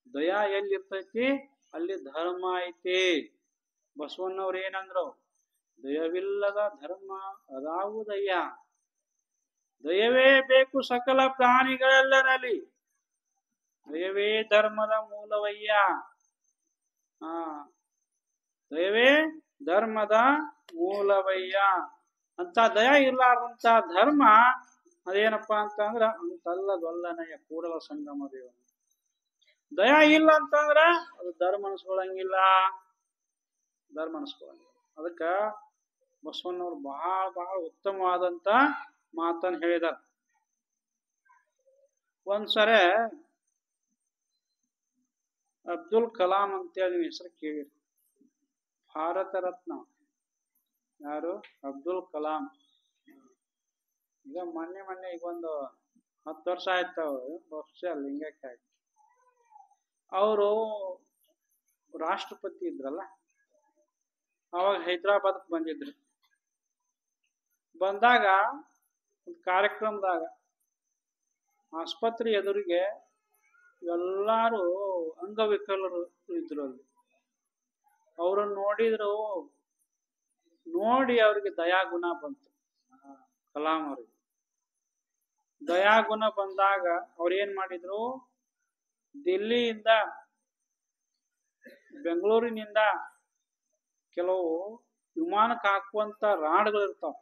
A: ದಯಾ ಎಲ್ಲಿರ್ತೈತಿ ಅಲ್ಲಿ ಧರ್ಮ ಐತಿ. ಬಸವಣ್ಣವ್ರು ಏನಂದ್ರು, ದಯವಿಲ್ಲದ ಧರ್ಮ ಅದಾವುದಯ್ಯ, ದಯವೇ ಬೇಕು ಸಕಲ ಪ್ರಾಣಿಗಳೆಲ್ಲರಲ್ಲಿ, ದಯವೇ ಧರ್ಮದ ಮೂಲವಯ್ಯ. ದಯವೇ ಧರ್ಮದ ಮೂಲವಯ್ಯ ಅಂತ ದಯ ಇರ್ಲಾರ್ದಂತ ಧರ್ಮ ಅದೇನಪ್ಪಾ ಅಂತ ಅಂದ್ರ ಅಂತಲ್ಲದೊಲ್ಲನೆಯ ಕೂಡಲ ಸಂಗಮ ದೇವ. ದಯ ಇಲ್ಲ ಅಂತಂದ್ರ ಅದು ಧರ್ಮ ಅನ್ಸ್ಕೊಳಂಗಿಲ್ಲ. ಅದಕ್ಕ ಬಸವಣ್ಣವ್ರು ಬಹಳ ಉತ್ತಮವಾದಂತ ಮಾತನ್ನ ಹೇಳಿದಾರ. ಒಂದ್ಸರೆ ಅಬ್ದುಲ್ ಕಲಾಂ ಅಂತೇಳಿ ಹೆಸರು ಕೇಳಿರಿ. ಭಾರತ ರತ್ನ ಯಾರು? ಅಬ್ದುಲ್ ಕಲಾಂ. ಈಗ ಮೊನ್ನೆ ಈಗ ಒಂದು 10 ವರ್ಷ ಆಯ್ತು ಅವರು ಬಹುಶಃ ಲಿಂಗಕ್ಕಾಗಿ. ಅವರು ರಾಷ್ಟ್ರಪತಿ ಇದ್ರಲ್ಲ, ಅವಾಗ ಹೈದರಾಬಾದಕ್ಕೆ ಬಂದಿದ್ರು. ಬಂದಾಗ ಒಂದು ಕಾರ್ಯಕ್ರಮದಾಗ ಆಸ್ಪತ್ರೆ ಎದುರಿಗೆ ಎಲ್ಲಾರು ಅಂಗವಿಕಲರು ಇದ್ರು. ಅಲ್ಲಿ ಅವ್ರನ್ನ ನೋಡಿದ್ರು, ನೋಡಿ ಅವ್ರಿಗೆ ದಯಾಗುಣ ಬಂತು. ಕಲಾಂ ಅವ್ರಿಗೆ ದಯಾಗುಣ ಬಂದಾಗ ಅವ್ರೇನ್ ಮಾಡಿದ್ರು, ದಿಲ್ಲಿಯಿಂದ ಬೆಂಗಳೂರಿನಿಂದ ಕೆಲವು ವಿಮಾನಕ್ಕೆ ಹಾಕುವಂತ ರಾಡ್ಗಳು ಇರ್ತಾವ.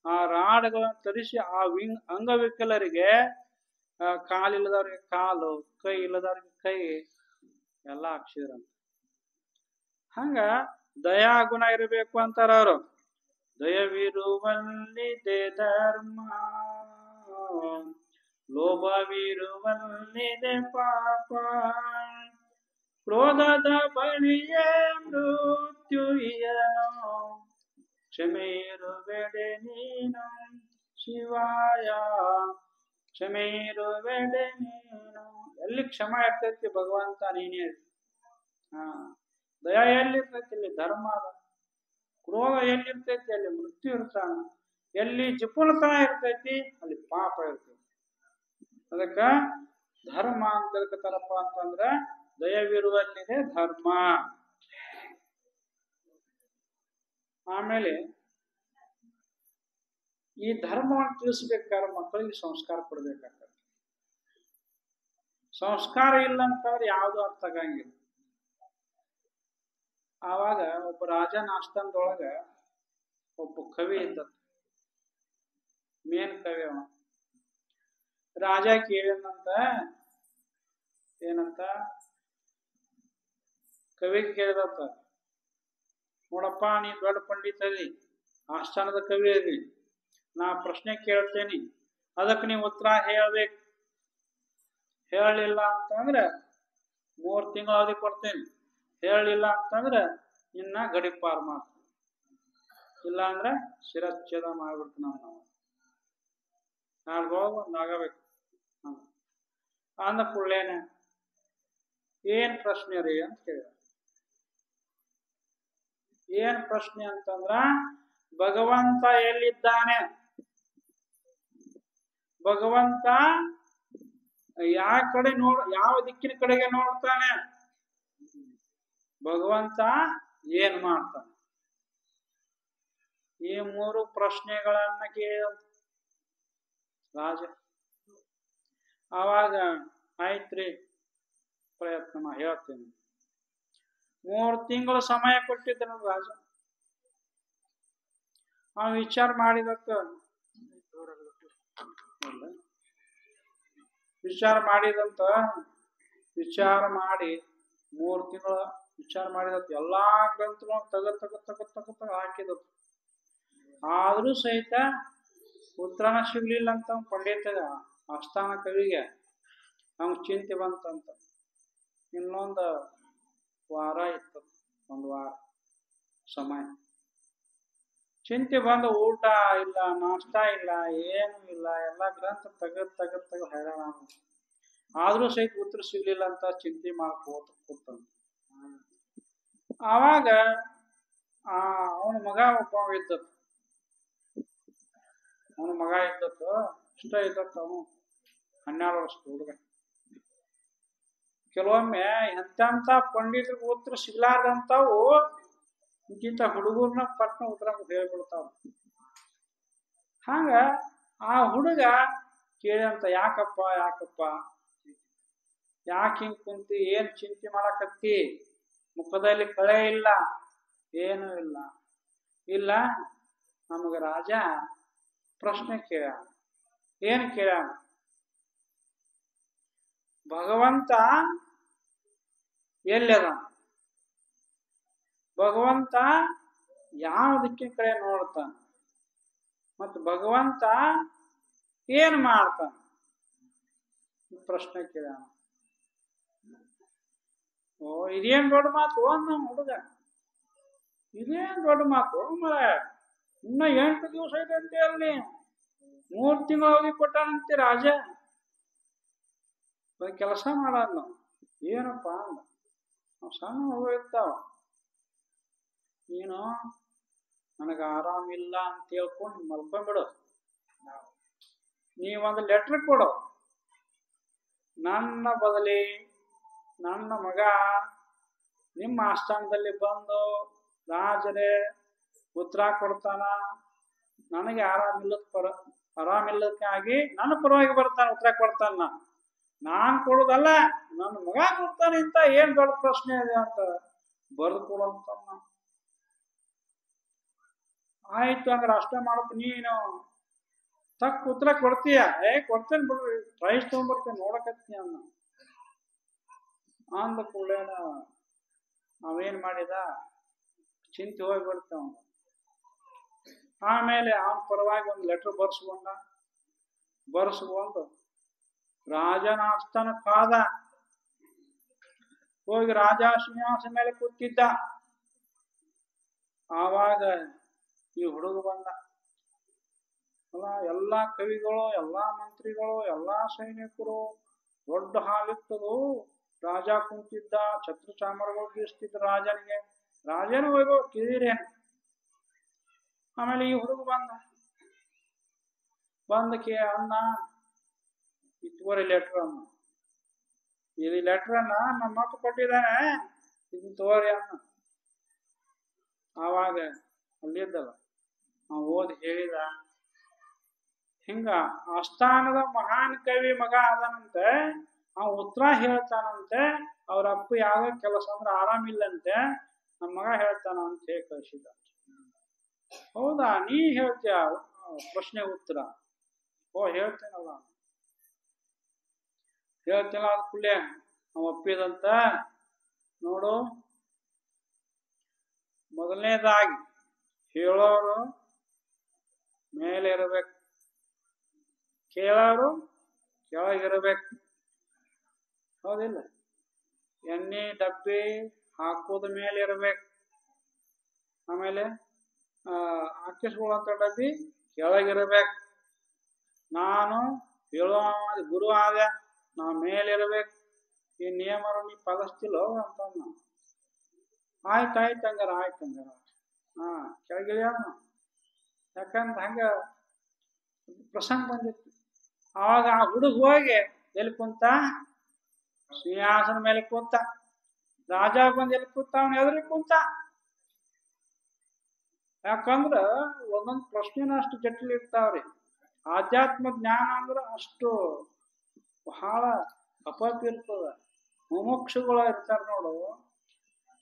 A: ಆ ರಾಡ್ಗಳನ್ನ ತರಿಸಿ ಆ ಅಂಗವಿಕಲರಿಗೆ ಕಾಲಿಲ್ಲದವ್ರಿಗೆ ಕಾಲು, ಕೈ ಇಲ್ಲದವ್ರಿಗೆ ಕೈ, ಎಲ್ಲ ಹಾಕ್ಸಿದ್ರಂತ. ಹಂಗ ದಯಾ ಗುಣ ಇರಬೇಕು ಅಂತಾರ ಅವರು. ದಯವಿರುವಲ್ಲಿದೆ ಧರ್ಮ, ಲೋಭವಿರುವಲ್ಲಿದೆ ಪಾಪ, ಕ್ರೋಧದ ಬಳಿಯೇ ಮೃತ್ಯು ಇಯನು, ಕ್ಷಮೆ ಇರುವೆಡೆ ನೀನು ಶಿವಾಯ, ಕ್ಷಮೆ ಇರುವೆಡೆ ನೀನು. ಎಲ್ಲಿ ಕ್ಷಮ ಇರ್ತೈತಿ ಭಗವಂತ ನೀನೇ. ದಯ ಎಲ್ಲಿರ್ತೈತಿ ಇಲ್ಲಿ ಧರ್ಮ ಅದ. ಕ್ರೋಧ ಎಲ್ಲಿರ್ತೈತಿ ಅಲ್ಲಿ ಮೃತ್ಯು ಇರ್ತಾನ. ಎಲ್ಲಿ ಜಿಪುಣತನ ಇರ್ತೈತಿ ಅಲ್ಲಿ ಪಾಪ ಇರ್ತೈತಿ. ಅದಕ್ಕ ಧರ್ಮ ಅಂತ ತಿಳ್ಕೊತಾರಪ್ಪ ಅಂತಂದ್ರ ದಯವಿರುವಲ್ಲಿದೆ ಧರ್ಮ. ಆಮೇಲೆ ಈ ಧರ್ಮವನ್ನು ತಿಳಿಸ್ಬೇಕಾದ್ರೆ ಮಕ್ಕಳಿಗೆ ಸಂಸ್ಕಾರ ಕೊಡ್ಬೇಕಾಗ್ತದೆ. ಸಂಸ್ಕಾರ ಇಲ್ಲ ಅಂತಂದ್ರೆ ಯಾವುದು ಅರ್ಥ ಆಗಂಗಿಲ್ಲ. ಆವಾಗ ಒಬ್ಬ ರಾಜನ ಆಸ್ಥಾನದೊಳಗ ಒಬ್ಬ ಕವಿ ಇದ್ದ, ಮೇನ್ ಕವಿ ಅವ. ರಾಜ ಕೇಳಿದಂತ ಏನಂತ, ಕವಿ ಕೇಳಿದಂತ, ನೋಡಪ್ಪ ನೀ ದೊಡ್ಡ ಪಂಡಿತ ಅದಿ, ಆಸ್ಥಾನದ ಕವಿ ಅದಿ, ನಾ ಪ್ರಶ್ನೆ ಕೇಳ್ತೇನಿ, ಅದಕ್ಕೆ ನೀವು ಉತ್ತರ ಹೇಳ್ಬೇಕು. ಹೇಳಲಿಲ್ಲ ಅಂತಂದ್ರೆ 3 ತಿಂಗಳ ಅವಧಿ ಕೊಡ್ತೇನೆ, ಹೇಳಲಿಲ್ಲ ಅಂತಂದ್ರೆ ಇನ್ನ ಗಡಿಪಾರು ಮಾಡ್ತೇನೆ, ಇಲ್ಲ ಅಂದ್ರೆ ಶಿರಚ್ಛೇದ ಮಾಡ್ಬಿಡ್ತೀನಿ ನಾವು. ನಾಲ್ಕು ಒಂದು ಆಗಬೇಕು ಅಂದ ಕೂಡಲೇನೆ ಏನ್ ಪ್ರಶ್ನೆ ರೀ ಅಂತ ಕೇಳಿದ. ಏನ್ ಪ್ರಶ್ನೆ ಅಂತಂದ್ರ ಭಗವಂತ ಎಲ್ಲಿದ್ದಾನೆ, ಭಗವಂತ ಯಾವ ಕಡೆ ಯಾವ ದಿಕ್ಕಿನ ಕಡೆಗೆ ನೋಡ್ತಾನೆ, ಭಗವಂತ ಏನ್ ಮಾಡ್ತಾನೆ, ಈ 3 ಪ್ರಶ್ನೆಗಳನ್ನ ಕೇಳ ರಾಜ. ಆವಾಗ ಆಯ್ತ್ರಿ ಪ್ರಯತ್ನ ಹೇಳ್ತೇನೆ. 3 ತಿಂಗಳು ಸಮಯ ಕೊಟ್ಟಿದ್ದ ರಾಜ. ವಿಚಾರ ಮಾಡಿದತ್ತ, ವಿಚಾರ ಮಾಡಿದಂತ, ವಿಚಾರ ಮಾಡಿ 3 ತಿಂಗಳ ವಿಚಾರ ಮಾಡಿದತ್ತ, ಎಲ್ಲಾ ಗ್ರಂಥಗಳನ್ನು ತಗ ಹಾಕಿದ. ಆದ್ರೂ ಸಹಿತ ಉತ್ತರನ ಸಿಗ್ಲಿಲ್ಲ ಅಂತ ಪಂಡಿತ ಆಸ್ಥಾನ ಕವಿಗೆ ನಮ್ಗೆ ಚಿಂತೆ ಬಂತಂತ. ಇನ್ನೊಂದು ವಾರ ಇತ್ತು, 1 ವಾರ ಸಮಯ. ಚಿಂತೆ ಬಂದು ಊಟ ಇಲ್ಲ, ನಾಷ್ಟ ಇಲ್ಲ, ಏನು ಇಲ್ಲ, ಎಲ್ಲ ಗ್ರಂಥ ತೆಗೆದು ಹೈರಾಣ. ಆದ್ರೂ ಸಹಿತ ಉತ್ತರ ಸಿಗ್ಲಿಲ್ಲ ಅಂತ ಚಿಂತೆ ಮಾಡ್ಕೋತ ಕೂತಂತ. ಆವಾಗ ಅವನ ಮಗ ಒಬ್ಬ ಇದ್ದತ್ತು, ಅವನ ಮಗ ಇದ್ದತ್ತು, ಇಷ್ಟ ಇದ್ದತ್ತು, ಅವನು 12 ವರ್ಷದ ಹುಡುಗ. ಕೆಲವೊಮ್ಮೆ ಎಂತೆಂತ ಪಂಡಿತರಿಗೆ ಉತ್ತರ ಸಿಗ್ಲಾರ್ದಂತಾವು ಇಂಥ ಹುಡುಗರ್ನ ಪಟ್ನ ಉತ್ತರ ಹೇಳ್ಬಿಡ್ತಾವ. ಹಂಗ ಆ ಹುಡುಗ ಕೇಳಂತ, ಯಾಕಪ್ಪ ಯಾಕೆ ಹಿಂಗ್ ಕುಂತಿ, ಏನ್ ಚಿಂತೆ ಮಾಡಕತ್ತಿ, ಮುಖದಲ್ಲಿ ಕಳೆ ಇಲ್ಲ, ಏನು ಇಲ್ಲ. ಇಲ್ಲ, ನಮಗ ರಾಜ ಪ್ರಶ್ನೆ ಕೇಳ. ಏನ್ ಕೇಳ, ಭಗವಂತ ಎಲ್ಲದ, ಭಗವಂತ ಯಾವ ದಿಕ್ಕಿನ ಕಡೆ ನೋಡ್ತಾನ, ಮತ್ತು ಭಗವಂತ ಏನ್ ಮಾಡ್ತಾನ, ಪ್ರಶ್ನೆ ಕೇಳ. ಇದೇನ್ ದೊಡ್ಡ ಮಾತು ನಮ್ಮ ಹುಡುಗ, ಇದೇನ್ ದೊಡ್ಡ ಮಾತು ಮರ, ಇನ್ನ 8 ದಿವಸ ಐತಂತೆ, ಅಲ್ಲಿ 3 ತಿಂಗಳು ಅವಧಿ ಕೊಟ್ಟಾನಂತೆ ರಾಜ. ಕೆಲಸ ಮಾಡೋದು ನಾವು ಏನಪ್ಪ ಅಂದ, ನಾವು ಸಣ್ಣ ಹುಡುಗ ಇರ್ತಾವ, ನೀನು ನನಗ ಆರಾಮಿಲ್ಲ ಅಂತ ಹೇಳ್ಕೊಂಡು ಮಲ್ಕೊಂಡ್ಬಿಡು, ನೀವೊಂದು ಲೆಟರ್ ಕೊಡು, ನನ್ನ ಬದಲಿ ನನ್ನ ಮಗ ನಿಮ್ಮ ಆಸ್ಥಾನದಲ್ಲಿ ಬಂದು ರಾಜರೇ ಉತ್ತರ ಕೊಡ್ತಾನ, ನನಗೆ ಆರಾಮಿಲ್ಲಕ್ಕಾಗಿ ನನ್ನ ಪರವಾಗಿ ಬರ್ತಾನೆ, ಉತ್ತರ ಕೊಡ್ತಾನ. ನಾನ್ ಕೊಡುದಲ್ಲ, ನನ್ನ ಮಗ ಕೊಡ್ತಾನೆ. ಇಂತ ಏನ್ ದೊಡ್ಡ ಪ್ರಶ್ನೆ ಇದೆ ಅಂತ ಬರೆದು ಕೊಡುವಂತ. ಆಯ್ತು ಅಂದ್ರೆ ಅಷ್ಟೇ ಮಾಡಪ್ಪ, ನೀನು ತಕ್ಕ ಉತ್ತರ ಕೊಡ್ತೀಯ? ಕೊಡ್ತೇನೆ ಬಿಡ್ರಿ, ಪ್ರೈಸ್ ತಗೊಂಡ್ಬರ್ತೇನೆ ನೋಡಕತ್ತೀನಿ ಅನ್ನ ಅಂದ ಕೂಡಲೇನ ಅವೇನ್ ಮಾಡಿದ, ಚಿಂತೆ ಹೋಗ್ಬಿಡ್ತ ಅವನು. ಆಮೇಲೆ ಅವನ ಪರವಾಗಿ ಒಂದು ಲೆಟರ್ ಬರ್ಸ್ಕೊಂಡು ರಾಜನ ಆಸ್ಥಾನಕ್ಕೆ ಹೋದ. ಹೋಗಿ ರಾಜ ಸಿಂಹಾಸನ ಮೇಲೆ ಕೂತಿದ್ದ. ಆವಾಗ ಈ ಹುಡುಗ ಬಂದ. ಅಲ್ಲ, ಎಲ್ಲಾ ಕವಿಗಳು, ಎಲ್ಲಾ ಮಂತ್ರಿಗಳು, ಎಲ್ಲಾ ಸೈನಿಕರು, ದೊಡ್ಡ ಹಾಲಿತ್ತದು. ರಾಜ ಕುಂತಿದ್ದ, ಛತ್ರ ಚಾಮರಗಳು ಬೀಸ್ತಿದ್ದ ರಾಜನಿಗೆ. ರಾಜನ ಹೋಗೋ ಕಿರೀರೇನು. ಆಮೇಲೆ ಈ ಹುಡುಗ ಬಂದಕ್ಕೆ ಅನ್ನ ಇತ್ತುವರೆ ಲೆಟರ್ ಅನ್ನ, ಇದು ಲೆಟರ್ ಅನ್ನ ನಮ್ಮ ಅಪ್ಪ ಕೊಟ್ಟಿದ್ದಾನೆ, ಇದನ್ನ ತೋರಿ ಅನ್ನ. ಆವಾಗ ಅಲ್ಲಿದ್ದಲ್ಲ ನಾವು ಓದಿ ಹೇಳಿದ, ಹಿಂಗ ಆಸ್ಥಾನದ ಮಹಾನ್ ಕವಿ ಮಗ ಅದನಂತೆ, ಅವ ಉತ್ತರ ಹೇಳ್ತಾನಂತೆ. ಅವ್ರ ಅಪ್ಪ ಯಾವ ಕೆಲಸ ಅಂದ್ರೆ ಆರಾಮಿಲ್ಲಂತೆ, ನಮ್ಮ ಮಗ ಹೇಳ್ತಾನ ಅಂತ ಹೇಳಿ ಕಳಿಸಿದ. ಹೌದಾ, ನೀ ಹೇಳ್ತೀಯ ಪ್ರಶ್ನೆ ಉತ್ತರ? ಹೇಳ್ತೇನಲ್ಲ, ಹೇಳ್ತೇನ. ಅದ್ ಕುಳ್ಳೆ ಅವ ಒಪ್ಪಿದಂತ. ನೋಡು, ಮೊದಲನೇದಾಗಿ ಹೇಳೋರು ಮೇಲೆ ಇರಬೇಕು, ಕೇಳೋರು ಕೆಳಗಿರಬೇಕು. ಹೌದಿಲ್ಲ? ಎಣ್ಣೆ ಡಬ್ಬಿ ಹಾಕೋದ ಮೇಲೆ ಇರಬೇಕು. ಆಮೇಲೆ ಹಾಕಿಸ್ಕೊಳ್ಳುವಂತ ಡಬ್ಬಿ ಕೆಳಗಿರಬೇಕು. ನಾನು ಹೇಳುವ ಗುರು ಆದ, ನಾ ಮೇಲಿರ್ಬೇಕು. ಈ ನಿಯಮ ನೀ ಪಾಲಿಸ್ತಿಲ್ಲೋ ಅಂತ. ಆಯ್ತಾಯ್ತು ಹಂಗಾರ, ಕೆಳಗಿಳಿಯ. ಯಾಕಂದ್ರೆ ಹಂಗ ಪ್ರಸಂಗ ಬಂದಿತ್ತು. ಆವಾಗ ಆ ಹುಡುಗ ಹೋಗಿ ಎಲ್ಲಿ ಕುಂತ? ಸಿಂಹಾಸನ ಮೇಲೆ ಕೂತ. ರಾಜ ಬಂದು ಎಲ್ಲಿ ಕೂತ? ಅವನು ಎದುರಿಗೆ ಕೂತ. ಯಾಕಂದ್ರ ಒಂದೊಂದು ಪ್ರಶ್ನೆನ ಅಷ್ಟು ಜಟಿಲ ಇರ್ತಾವ್ರಿ. ಆಧ್ಯಾತ್ಮ ಜ್ಞಾನ ಅಂದ್ರೆ ಅಷ್ಟು ಬಹಳ ಅಪತಿ ಇರ್ತದ. ಮುಮುಕ್ಷುಗಳು ಇರ್ತಾರ ನೋಡು,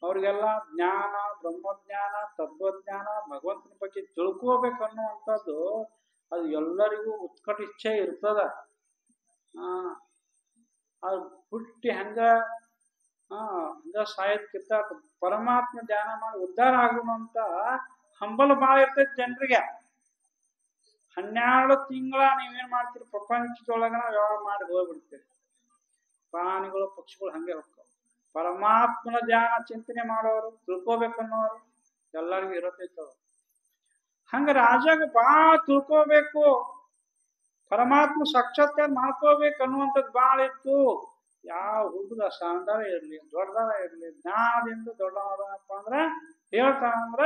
A: ಅವ್ರಿಗೆಲ್ಲ ಜ್ಞಾನ, ಬ್ರಹ್ಮಜ್ಞಾನ, ತತ್ವಜ್ಞಾನ, ಭಗವಂತನ ಬಗ್ಗೆ ತಿಳ್ಕೋಬೇಕು ಅನ್ನುವಂಥದ್ದು ಅದು ಎಲ್ಲರಿಗೂ ಉತ್ಕಟ ಇಚ್ಛೆ ಇರ್ತದ. ಅದು ಹುಟ್ಟಿ ಹಂಗ ಸಾಯೋದಕ್ಕಿಂತ ಪರಮಾತ್ಮ ಧ್ಯಾನ ಮಾಡಿ ಉದ್ಧಾರ ಆಗುವಂತ ಹಂಬಲ ಬಾಳ ಇರ್ತೈತಿ ಜನರಿಗೆ. 12 ತಿಂಗಳ ನೀವೇನ್ ಮಾಡ್ತೀರಿ? ಪ್ರಪಂಚದೊಳಗನ ವ್ಯವಹಾರ ಮಾಡಿ ಹೋಗ್ಬಿಡ್ತೀರಿ. ಪ್ರಾಣಿಗಳು, ಪಕ್ಷಿಗಳು ಹಂಗೆ ಹೋಗ್ತಾವ. ಪರಮಾತ್ಮನ ಧ್ಯಾನ ಚಿಂತನೆ ಮಾಡೋರು, ತಿಳ್ಕೋಬೇಕನ್ನೋರು ಎಲ್ಲರಿಗೂ ಇರತೈತವ. ಹಂಗ ರಾಜಾಗ ಬಾಳ ತಿಳ್ಕೋಬೇಕು, ಪರಮಾತ್ಮ ಸಾಕ್ಷಾತ್ಕಾರ ಮಾಡ್ಕೋಬೇಕು ಅನ್ನುವಂಥದ್ದು ಬಾಳ ಇತ್ತು. ಯಾವ ಹುಡುಗ ಸಣ್ಣದಾರ ಇರ್ಲಿ, ದೊಡ್ಡದಾರ ಇರ್ಲಿ, ಜ್ಞಾನದಿಂದ ದೊಡ್ಡವರಪ್ಪ ಅಂದ್ರೆ ಹೇಳ್ತಾನಂದ್ರ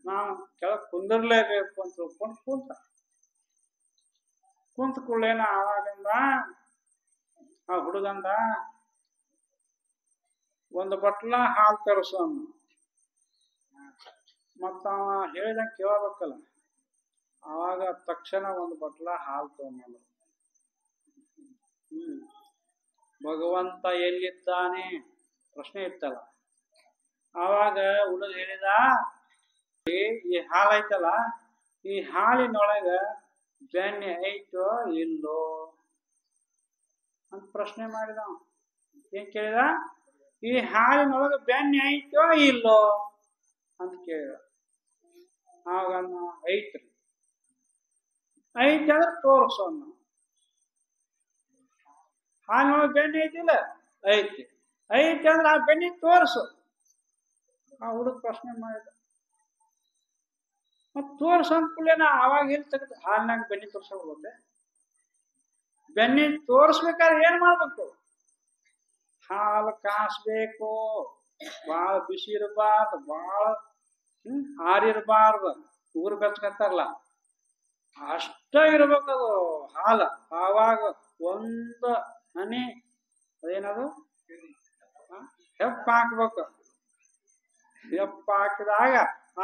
A: ನಾವು ಕೆಳಗೆ ಕುಂದಿರ್ಲೇಬೇಕು ಅಂತ ತಿಳ್ಕೊಂಡು ಕುಂತ ಕೂಡಲೇನ ಆವಾಗಂದ ಆ ಹುಡುಗಂದ, ಒಂದು ಬಟ್ಲ ಹಾಲು ತರಿಸು. ಮತ್ತ ಅವ ಹೇಳಿದಂಗೆ ಕೇಳಬೇಕಲ್ಲ. ಆವಾಗ ತಕ್ಷಣ ಒಂದು ಬಟ್ಲ ಹಾಲು ತಗೊಂಡ. ಭಗವಂತ ಎಲ್ಲಿದ್ದಾನೆ ಪ್ರಶ್ನೆ ಇತ್ತಲ್ಲ. ಆವಾಗ ಹುಡುಗ ಹೇಳಿದ, ಈ ಹಾಲು ಐತಲ್ಲ, ಈ ಹಾಲಿನೊಳಗ ಬೆಣ್ಣೆ ಐತೋ ಇಲ್ಲೋ ಅಂತ ಪ್ರಶ್ನೆ ಮಾಡಿದ. ಏನ್ ಕೇಳಿದ? ಈ ಹಾಲಿನೊಳಗ ಬೆಣ್ಣೆ ಐತೋ ಇಲ್ಲೋ ಅಂತ ಕೇಳಿದ. ಆವಾಗ ಐತ್ರಿ. ಐತಿ ಅಂದ್ರೆ ತೋರ್ಸೋಣ. ಹಾಲಿನೊಳಗೆ ಬೆಣ್ಣೆ ಐತಿಲ್ಲ? ಐತಿ. ಐತಿ ಅಂದ್ರೆ ಆ ಬೆಣ್ಣೆ ತೋರ್ಸು. ಆ ಹುಡುಗ ಪ್ರಶ್ನೆ ಮಾಡಿದ. ಮತ್ ತೋರ್ಸ ಅಂದ್ಕೂಡ್ಲೇನ ಅವಾಗ ಎಲ್ಲಿ ತೆಗೆದು ಹಾಲಿನಾಗ ಬೆಣ್ಣೆ ತೋರ್ಸೋಗುತ್ತೆ? ಬೆಣ್ಣೆ ತೋರ್ಸ್ಬೇಕಾದ್ರೆ ಏನ್ ಮಾಡ್ಬೇಕು? ಹಾಲು ಕಾಸ್ಬೇಕು, ಬಾಳ ಬಿಸಿ ಇರಬಾರ್ದು, ಬಾಳ ಆರಿರಬಾರ್ದು. ಊರು ಬೆಚ್ಚಕತ್ತಾರಲ್ಲ ಅಷ್ಟ ಇರ್ಬೇಕದು ಹಾಲು. ಆವಾಗ ಒಂದು ಹನಿ ಅದೇನದು ಹೆಪ್ಪ ಹಾಕ್ಬೇಕು. ಹೆಪ್ಪ ಹಾಕಿದಾಗ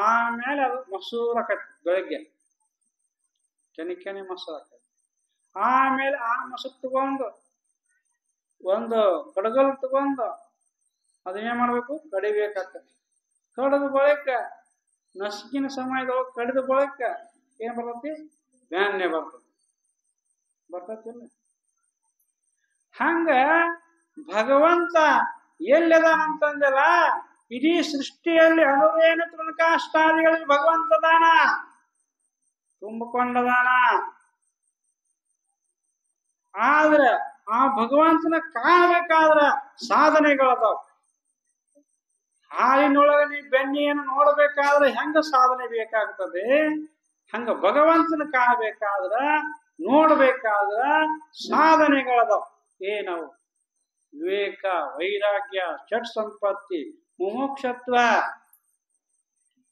A: ಆಮೇಲೆ ಅದು ಮೊಸರು ಆಕತಿ. ಬೆಳಗ್ಗೆ ಕೆನೆ ಮೊಸರು ಆಕತಿ. ಆಮೇಲೆ ಆ ಮೊಸರು ತಗೊಂಡು ಒಂದು ಕಡಗಲ್ ತಗೊಂಡು ಅದನ್ನೇನ್ ಮಾಡ್ಬೇಕು? ಕಡಿಬೇಕಾಗ್ತದೆ. ಕಡದ ಬಳಿಕ ನಸುಕಿನ ಸಮಯದೊಳಗೆ ಕಡಿದ ಬಳಿಕ ಏನ್ ಬರ್ತತಿ? ಬೆಣ್ಣೆ ಬರ್ತದೆ. ಬರ್ತತಿಲ್ಲ. ಹಂಗ ಭಗವಂತ ಎಲ್ಲದಾನಂತಂದಲ್ಲ, ಇಡೀ ಸೃಷ್ಟಿಯಲ್ಲಿ ಅನುರೇಣ ತೃಣಕಾಷ್ಟಾದಿಗಳಲ್ಲಿ ಭಗವಂತದಾನ ತುಂಬಿಕೊಂಡದಾನ. ಆದ್ರೆ ಆ ಭಗವಂತನ ಕಾಣಬೇಕಾದ್ರ ಸಾಧನೆಗಳದಾವ. ಹಾಲಿನೊಳಗೆ ನೀ ಬೆಣ್ಣೆಯನ್ನು ನೋಡ್ಬೇಕಾದ್ರೆ ಹೆಂಗ ಸಾಧನೆ ಬೇಕಾಗ್ತದೆ, ಹಂಗ ಭಗವಂತನ ಕಾಣಬೇಕಾದ್ರ ನೋಡ್ಬೇಕಾದ್ರ ಸಾಧನೆಗಳದಾವ. ಏನವು? ವಿವೇಕ, ವೈರಾಗ್ಯ, ಷಟ್ ಸಂಪತ್ತಿ, ಮುಮೋಕ್ಷತ್ವ,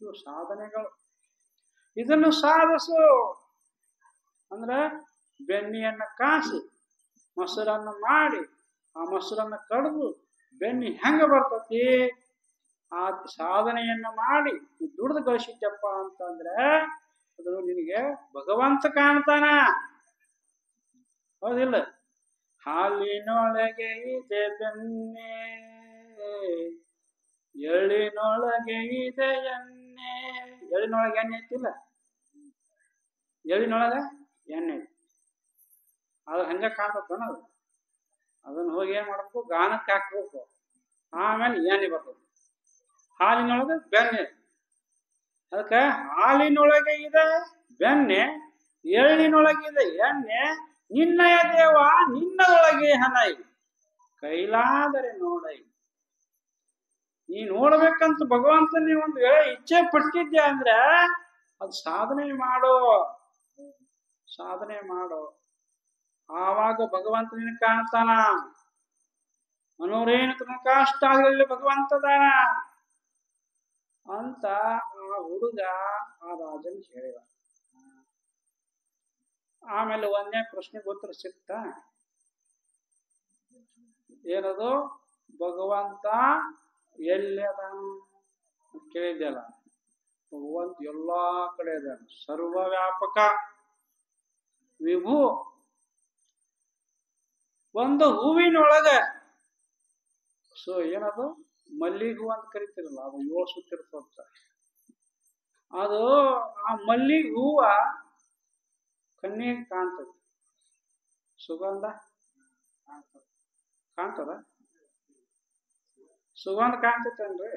A: ಇವು ಸಾಧನೆಗಳು. ಇದನ್ನು ಸಾಧಿಸು ಅಂದ್ರೆ ಬೆಣ್ಣೆಯನ್ನ ಕಾಸಿ ಮೊಸರನ್ನ ಮಾಡಿ ಆ ಮೊಸರನ್ನ ಕಡಿದು ಬೆಣ್ಣೆ ಹೆಂಗ ಬರ್ತತಿ, ಆ ಸಾಧನೆಯನ್ನ ಮಾಡಿ ದುಡ್ದು ಗಳಿಸಿದ್ದಪ್ಪ ಅಂತಂದ್ರೆ ಅದು ನಿನಗೆ ಭಗವಂತ ಕಾಣ್ತಾನ. ಹೌದಿಲ್ಲ? ಹಾಲಿನೊಳಗೆ ಇದೆ ಬೆಣ್ಣೆ, ಎಳ್ಳಿನೊಳಗೆ ಇದೆ ಎಣ್ಣೆ. ಎಳ್ಳಿನೊಳಗೆ ಎಣ್ಣೆ ಐತಿಲ್ಲ, ಎಳ್ಳಿನೊಳಗ ಎಣ್ಣೆ ಅದು ಹಂಗ ಕಾಣ್ತದ. ಅದನ್ನ ಹೋಗಿ ಏನ್ ಮಾಡ್ಬೇಕು, ಗಾನಕ್ಕೆ ಹಾಕ್ಬೇಕು, ಆಮೇಲೆ ಎಣ್ಣೆ ಬರ್ತದೆ. ಹಾಲಿನೊಳಗೆ ಬೆಣ್ಣೆ, ಅದಕ್ಕೆ ಹಾಲಿನೊಳಗೆ ಇದೆ ಬೆಣ್ಣೆ, ಎಳ್ಳಿನೊಳಗಿದೆ ಎಣ್ಣೆ, ನಿನ್ನಯ ದೇವ ನಿನ್ನದೊಳಗೆ ಹನೈ, ಕೈಲಾದರೆ ನೋಡೈ. ನೀ ನೋಡ್ಬೇಕಂತ ಭಗವಂತ ನೀ ಒಂದು ಇಚ್ಛೆ ಪಟ್ಟಿದ್ದೆ ಅಂದ್ರೆ ಅದು ಸಾಧನೆ ಮಾಡೋ, ಸಾಧನೆ ಮಾಡೋ. ಆವಾಗ ಭಗವಂತ ನಿನ್ನ ಕಾಣ್ತಾನ. ಮನೋರೇಣ ತೃಣಕಾಷ್ಟಾದಿಗಳಲ್ಲಿ ಭಗವಂತದಾನ ಅಂತ ಆ ಹುಡುಗ ಆ ರಾಜನ್ ಹೇಳಿದ. ಆಮೇಲೆ ಒಂದೇ ಪ್ರಶ್ನೆಗೆ ಉತ್ತರ ಸಿಕ್ತ. ಏನದು? ಭಗವಂತ ಎಲ್ಲದಾನ ಕೇಳಿದ್ಯಲ್ಲ, ಭಗವಂತ ಎಲ್ಲಾ ಕಡೆ ಇದ್ದಾನೆ, ಸರ್ವ ವ್ಯಾಪಕ ವಿಭು. ಒಂದು ಹೂವಿನೊಳಗ ಏನದು ಮಲ್ಲಿಗೆ ಹೂ ಅಂತ ಕರಿತಿರಲ್ಲ, ಅದು 7 ಸುತ್ತಿರ್ತಂತ. ಅದು ಆ ಮಲ್ಲಿಗೆ ಹೂವ ಕಣ್ಣಿಗೆ ಕಾಣ್ತದೆ, ಸುಗಂಧ ಕಾಣ್ತದ, ಸುಗಂಧ ಕಾಣ್ತೈತನ್ರಿ?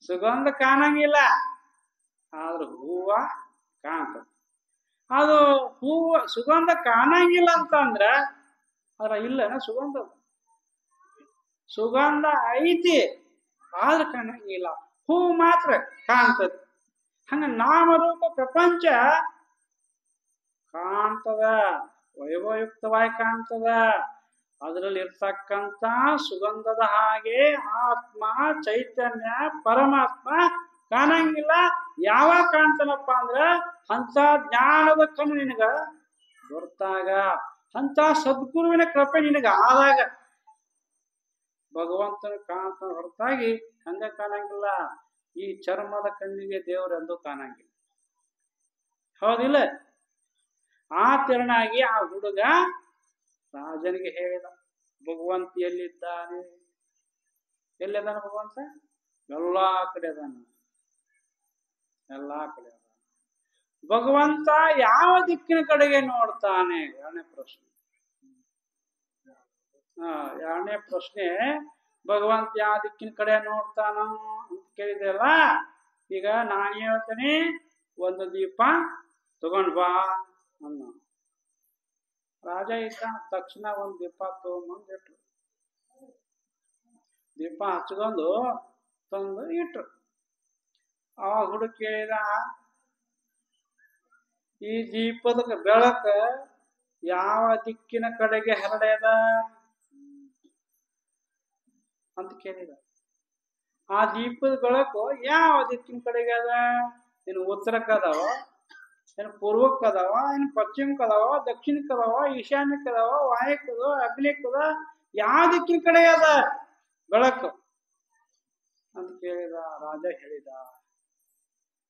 A: ಸುಗಂಧ ಕಾಣಂಗಿಲ್ಲ, ಆದ್ರೆ ಹೂವ ಕಾಣ್ತದೆ. ಅದು ಹೂವ ಸುಗಂಧ ಕಾಣಂಗಿಲ್ಲ ಅಂತಂದ್ರ ಅದ್ರ ಇಲ್ಲ ಸುಗಂಧ, ಸುಗಂಧ ಐತಿ ಆದ್ರೆ ಕಾಣಂಗಿಲ್ಲ, ಹೂ ಮಾತ್ರ ಕಾಣ್ತದೆ. ಹಂಗ ನಾಮರೂಪ ಪ್ರಪಂಚ ಕಾಣ್ತದ, ವೈಭವಯುಕ್ತವಾಗಿ ಕಾಣ್ತದ. ಅದರಲ್ಲಿ ಇರ್ತಕ್ಕಂಥ ಸುಗಂಧದ ಹಾಗೆ ಆತ್ಮ ಚೈತನ್ಯ ಪರಮಾತ್ಮ ಕಾಣಂಗಿಲ್ಲ. ಯಾವಾಗ ಕಾಣ್ತಾನಪ್ಪ ಅಂದ್ರ ಅಂತ ಜ್ಞಾನದ ಕಣ್ಣು ನಿನಗ ದೊರೆತಾಗ, ಅಂತ ಸದ್ಗುರುವಿನ ಕೃಪೆ ನಿನಗ ಆದಾಗ ಭಗವಂತನ ಕಾಣ್ತಾನ ಹೊರತಾಗಿ ಹಂಗ ಕಾಣಂಗಿಲ್ಲ. ಈ ಚರ್ಮದ ಕಣ್ಣಿಗೆ ದೇವರೆಂದು ಕಾಣಂಗಿಲ್ಲ. ಹೌದಿಲ್ಲ? ಆ ತೆರನಾಗಿ ಆ ಹುಡುಗ ರಾಜನಿಗೆ ಹೇಳಿದ, ಭಗವಂತ ಎಲ್ಲಿದ್ದಾನೆ? ಎಲ್ಲಿದ್ದಾನ ಭಗವಂತ? ಎಲ್ಲಾ ಕಡೆ ಅದಾನ, ಎಲ್ಲಾ ಕಡೆ ಅದಾನ. ಭಗವಂತ ಯಾವ ದಿಕ್ಕಿನ ಕಡೆಗೆ ನೋಡ್ತಾನೆ? ಎರಡನೇ ಪ್ರಶ್ನೆ. ಎರಡನೇ ಪ್ರಶ್ನೆ, ಭಗವಂತ ಯಾವ ದಿಕ್ಕಿನ ಕಡೆ ನೋಡ್ತಾನ ಅಂತ ಕೇಳಿದೆಲ್ಲ. ಈಗ ನಾನು ಹೇಳ್ತೇನೆ, ಒಂದು ದೀಪ ತಗೊಂಡ್ ಬಾ ಅನ್ನ. ರಾಜ ಇದ್ದ ತಕ್ಷಣ ಒಂದು ದೀಪ ತಗೊಂಬಂದು ಇಟ್ರು, ದೀಪ ಹಚ್ಕೊಂಡು ತಂದು ಇಟ್ರು. ಅವಾಗ ಹುಡುಗ ಕೇಳಿದ, ಈ ದೀಪದ ಬೆಳಕ ಯಾವ ದಿಕ್ಕಿನ ಕಡೆಗೆ ಹರಡ್ಯದ ಅಂತ ಕೇಳಿದ. ಆ ದೀಪದ ಬೆಳಕು ಯಾವ ದಿಕ್ಕಿನ ಕಡೆಗೆ ಅದ? ಏನು ಉತ್ತರಕ್ಕೆ ಅದಾವ, ಏನು ಪೂರ್ವಕ್ಕೆ ಅದಾವ, ಏನು ಪಶ್ಚಿಮಕ್ಕೆ ಅದಾವ, ದಕ್ಷಿಣಕ್ಕೆ ಅದಾವ, ಈಶಾನ್ಯಕ್ಕೆ ಅದಾವ, ವಾಯಕ್ಕದ, ಅಗ್ನಿಕ್ಕದ, ಯಾವ ದಿಕ್ಕಿನ ಕಡೆ ಅದ ಬೆಳಕು ಅಂತ ಕೇಳಿದ. ರಾಜ ಹೇಳಿದ,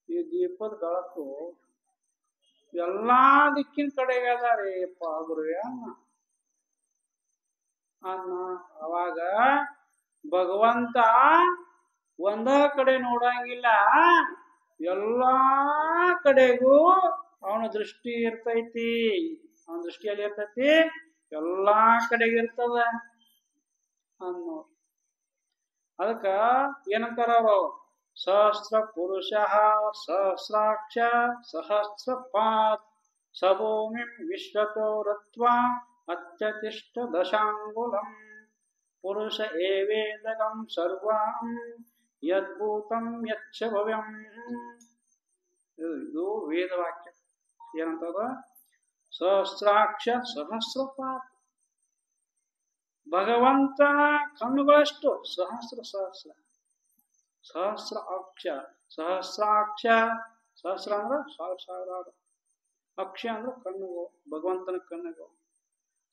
A: ಈ ದೀಪದ ಬೆಳಕು ಎಲ್ಲಾ ದಿಕ್ಕಿನ ಕಡೆಗೆ ಅದ ರೀ ಗುರುವೆ ಅನ್ನ. ಅವಾಗ ಭಗವಂತ ಒಂದ ಕಡೆ ನೋಡಂಗಿಲ್ಲ, ಎಲ್ಲಾ ಕಡೆಗೂ ಅವನ ದೃಷ್ಟಿ ಇರ್ತೈತಿ ಅವನ ದೃಷ್ಟಿಯಲ್ಲಿ ಇರ್ತೈತಿ, ಎಲ್ಲಾ ಕಡೆಗೆ ಇರ್ತದ ಅನ್ನೋ. ಅದಕ್ಕ ಏನಂತಾರ ಅವರು, ಸಹಸ್ರ ಪುರುಷ ಸಹಸ್ರಾಕ್ಷ ಸಹಸ್ರಪಾತ್ ಸಭೂಮಿಂ ವಿಶ್ವತೋ ರತ್ವಾ ಅತ್ಯತಿಷ್ಠ ದಶಾಂಗುಲಂ ಪುರುಷ ಏವೇದಗಂ ಸರ್ವಂ ಯದ್ಭೂತಂ ಯಚ್ಚ ಭವ್ಯಂ. ಇದು ವೇದವಾಕ್ಯ. ಏನಂತದ, ಸಹಸ್ರಾಕ್ಷ ಸಹಸ್ರಪಾತ್, ಭಗವಂತನ ಕಣ್ಣುಗಳಷ್ಟು ಸಹಸ್ರ ಸಹಸ್ರ, ಸಹಸ್ರ ಅಕ್ಷ ಸಹಸ್ರಾಕ್ಷ, ಸಹಸ್ರ ಅಂದ್ರ ಸಾವಿರ ಸಾವಿರಾರು, ಅಕ್ಷ ಅಂದ್ರೆ ಕಣ್ಣುಗಳು, ಭಗವಂತನ ಕಣ್ಣುಗಳು.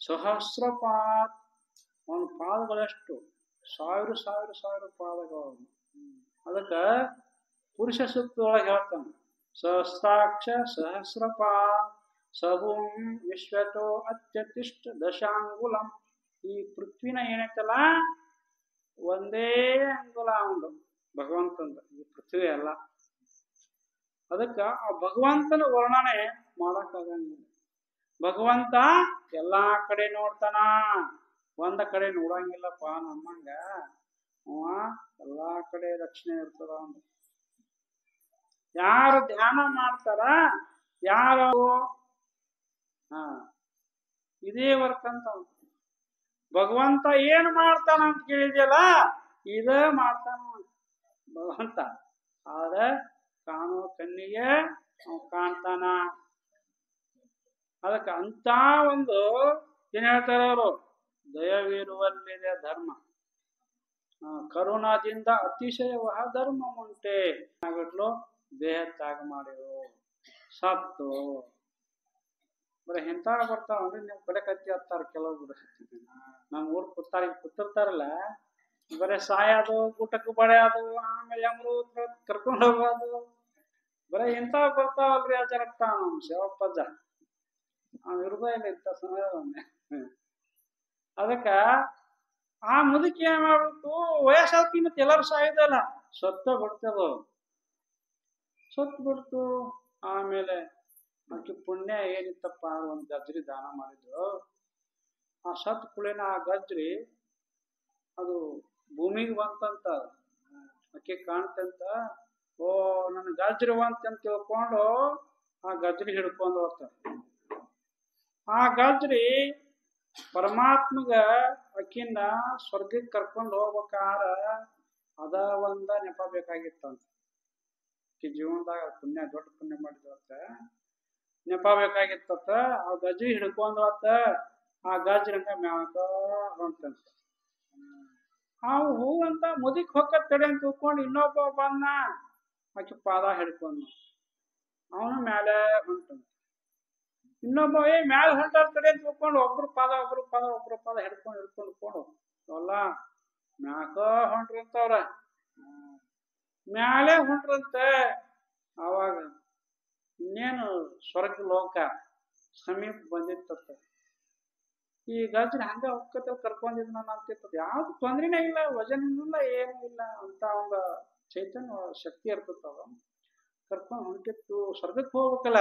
A: ಸಹಸ್ರಪಾತ್, ಅವನ ಪಾದಗಳೆಷ್ಟು, ಸಾವಿರ ಸಾವಿರ ಸಾವಿರ ಪಾದಗಳು. ಅದಕ್ಕ ಪುರುಷ ಸೂಕ್ತದೊಳಗೆ ಹೇಳ್ತಾನೆ, ಸಹಸ್ರಾಕ್ಷ ಸಹಸ್ರಪಾತ್ ಸಭೂಂ ವಿಶ್ವತೋ ಅತ್ಯತಿಷ್ಠ ದಶಾಂಗುಲಂ. ಈ ಪೃಥ್ವಿನ ಏನೈತಲ್ಲ ಒಂದೇ ಅಂಗುಲ ಒಂದು ಭಗವಂತಂದ, ಈ ಪೃಥ್ವಿ ಅಲ್ಲ. ಅದಕ್ಕ ಆ ಭಗವಂತನ ವರ್ಣನೆ ಮಾಡಕ್ಕಾಗಂಗಿಲ್ಲ. ಭಗವಂತ ಎಲ್ಲಾ ಕಡೆ ನೋಡ್ತಾನ, ಒಂದ ಕಡೆ ನೋಡಂಗಿಲ್ಲಪ್ಪ ನಮ್ಮಂಗ. ಅವ ಎಲ್ಲಾ ಕಡೆ ರಕ್ಷಣೆ ಇರ್ತದ. ಯಾರು ಧ್ಯಾನ ಮಾಡ್ತಾರ, ಯಾರು ಇದೇ ವರ್ಕ್ ಅಂತ. ಭಗವಂತ ಏನ್ ಮಾಡ್ತಾನ ಅಂತ ಕೇಳಿದ್ಯಲ್ಲ, ಇದ ಮಾಡ್ತಾನ ಭಗವಂತ. ಆದ್ರೆ ಕಾಣೋ ಕಣ್ಣಿಗೆ ಅವ್ ಕಾಣ್ತಾನ. ಅದಕ್ಕೆ ಅಂತ ಒಂದು ಏನ್ ಹೇಳ್ತಾರ ಅವರು, ದಯವಿರುವಲ್ಲಿದೆ ಧರ್ಮ, ಕರುಣಾದಿಂದ ಅತಿಶಯವಹ ಧರ್ಮ ಉಂಟೆ. ಆಗ್ಬಿಟ್ಲು ದೇಹ ತ್ಯಾಗ ಮಾಡಿರು, ಸತ್ತು. ಬರೀ ಎಂತ ಬರ್ತಾವ ಅಂದ್ರೆ ನೀವು ಕಡೆ ಕತ್ತಿ ಹತ್ತಾರ ಕೆಲವೊಬ್ರು. ನಮ್ ಊರ್ ಕೂತಿರ್ತಾರಲ್ಲ, ಬರೀ ಸಾಯೋದು, ಊಟಕ್ಕೆ ಬಡಿಯೋದು, ಆಮೇಲೆ ಅಮೃತ ಕರ್ಕೊಂಡು ಹೋಗೋದು, ಬರೀ ಇಂಥ ಬರ್ತಾವಲ್ರಿ ಆಚಾರಪ್ಪ ನಮ್ ಶಿವಪ್ಪಜ್ಜ. ಅವ್ನ ಹೃದಯ ಇತ್ತ ಸಮಯದೊಮ್ಮೆ. ಅದಕ್ಕ ಆ ಮುದುಕಿ ಏನ್ ಮಾಡ್ಬಿಟ್ಟು, ವಯಸ್ಸಾಗ್ತಿ ಮತ್ತೆ ಎಲ್ಲರೂ ಸಾಯುದಲ್ಲ, ಸತ್ತ ಬಿಡ್ತದ, ಸತ್ ಬಿಡ್ತು. ಆಮೇಲೆ ಆಕೆ ಪುಣ್ಯ ಏನಿತ್ತಪ್ಪ, ಒಂದ್ ಗಜ್ರಿ ದಾನ ಮಾಡಿದ್ರು. ಆ ಸತ್ ಕುಳಿನ ಆ ಗಜ್ರಿ ಅದು ಭೂಮಿಗೆ ಬಂತಂತ, ಆಕೆ ಕಾಣ್ತಂತ. ಓ ನನ್ ಗಜ್ರಿ ಅಂತ ತಿಳ್ಕೊಂಡು ಆ ಗಜ್ರಿ ಹಿಡ್ಕೊಂಡು ಹೋಗ್ತಾರೆ. ಆ ಗಜ್ರಿ ಪರಮಾತ್ಮಗ ಅಕ್ಕಿನ ಸ್ವರ್ಗಕ್ಕೆ ಕರ್ಕೊಂಡು ಹೋಗ್ಬೇಕಾರ ಅದ ಒಂದ ನೆಪ ಬೇಕಾಗಿತ್ತಂತ. ಆಕಿ ಜೀವನದಾಗ ಪುಣ್ಯ, ದೊಡ್ಡ ಪುಣ್ಯ ಮಾಡಿದ್ರತ್ತ, ನೆಪ ಬೇಕಾಗಿತ್ತ. ಆ ಗಜ್ರಿ ಹಿಡ್ಕೊಂಡ್ರತ್ತ, ಆ ಗಜ್ರಂಗ ಮ್ಯಾಕ ಹೊಂಟಂತ. ಅವು ಹೂ ಅಂತ ಮುದಿಕ್ ಹೊಕ್ಕತ್ ತಡೆ ಅಂತ ತಿಳ್ಕೊಂಡು ಇನ್ನೊಬ್ಬ ಬಂದ, ಆಕಿ ಪಾದ ಹಿಡ್ಕೊಂಡ, ಅವನು ಮ್ಯಾಲೆ ಹೊಂಟಂತ. ಇನ್ನೊಬ್ಬ ಮ್ಯಾಲ ಹೊಂಟಾರ ಕಡೆ ಅಂತ ತಿಳ್ಕೊಂಡು ಒಬ್ರು ಪಾದ ಹಿಡ್ಕೊಂಡು ಎಲ್ಲ ಮ್ಯಾಕ ಹೊಂಟ್ರಂತವ್ರ, ಮ್ಯಾಲೆ ಹೊಂಟ್ರಂತೆ. ಆವಾಗ ಇನ್ನೇನು ಸ್ವರ್ಗ ಲೋಕ ಸಮೀಪ ಬಂದಿತ್ತ. ಈ ಗಜ್ರಿ ಹಂಗ ಹೊಕ್ಕತ್ತ ಕರ್ಕೊಂಡಿದ್ ನಾನು ಅಂತಿರ್ತದ. ಯಾವ್ದು ತೊಂದ್ರೆನೇ ಇಲ್ಲ, ವಜನ ಇಲ್ಲ, ಏನೂ ಇಲ್ಲ ಅಂತ ಒಂದು ಚೈತನ್ಯ ಶಕ್ತಿ ಇರ್ತದ. ಕರ್ಕೊಂಡು ಹೊಂಟಿತ್ತು, ಸ್ವರ್ಗಕ್ಕೆ ಹೋಗ್ಬೇಕಲ್ಲ,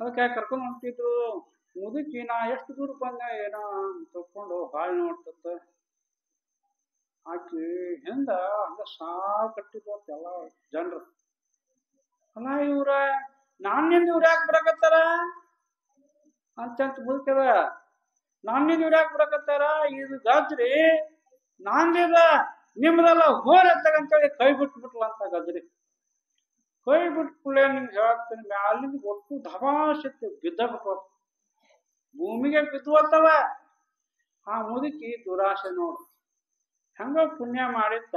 A: ಅದಕ್ಕೆ ಕರ್ಕೊಂಡು ಹೊಂಟಿದ್ರು. ಮುದುಕಿ ನಾ ಎಷ್ಟು ದೂರ ಬಂದ ಏನೋ ತಕೊಂಡು ಹಾಳು ನೋಡ್ತತ್ತ. ಆಕಿ ಹಿಂದ ಹಂಗ ಸಾವು ಕಟ್ಟಿದ್ವತ್ತ ಎಲ್ಲ ಜನರು. ಅಲ್ಲ ಇವ್ರ ನಾನಿಂದ ಇವ್ರ ಯಾಕೆ ಬರಕತ್ತಾರ ಅಂತ ಮುದುಕದ. ನಾನಿಂದ ಇವ್ರ ಯಾಕೆ ಬರಕತ್ತಾರ, ಇದು ಗಜ್ರಿ ನಾಂದಿದ ನಿಮ್ದೆಲ್ಲ ಹೋರತ್ತಂತೇಳಿ ಕೈ ಬಿಟ್ಬಿಟ್ಲ ಅಂತ ಗಜ್ರಿ. ಕೈ ಬಿಟ್ಕೊಳ್ಳೆ ನಿಮ್ಗೆ ಹೇಳ್ತೀನಿ, ಅಲ್ಲಿಂದ ಒಟ್ಟು ಧಬಾಶಕ್ತಿ ಬಿದ್ದ ಬಿಟ್ವ, ಭೂಮಿಗೆ ಬಿದ್ದುವತ್ತವ. ಆ ಮುದುಕಿ ದುರಾಶೆ ನೋಡು, ಹೆಂಗ ಪುಣ್ಯ ಮಾಡಿತ್ತ,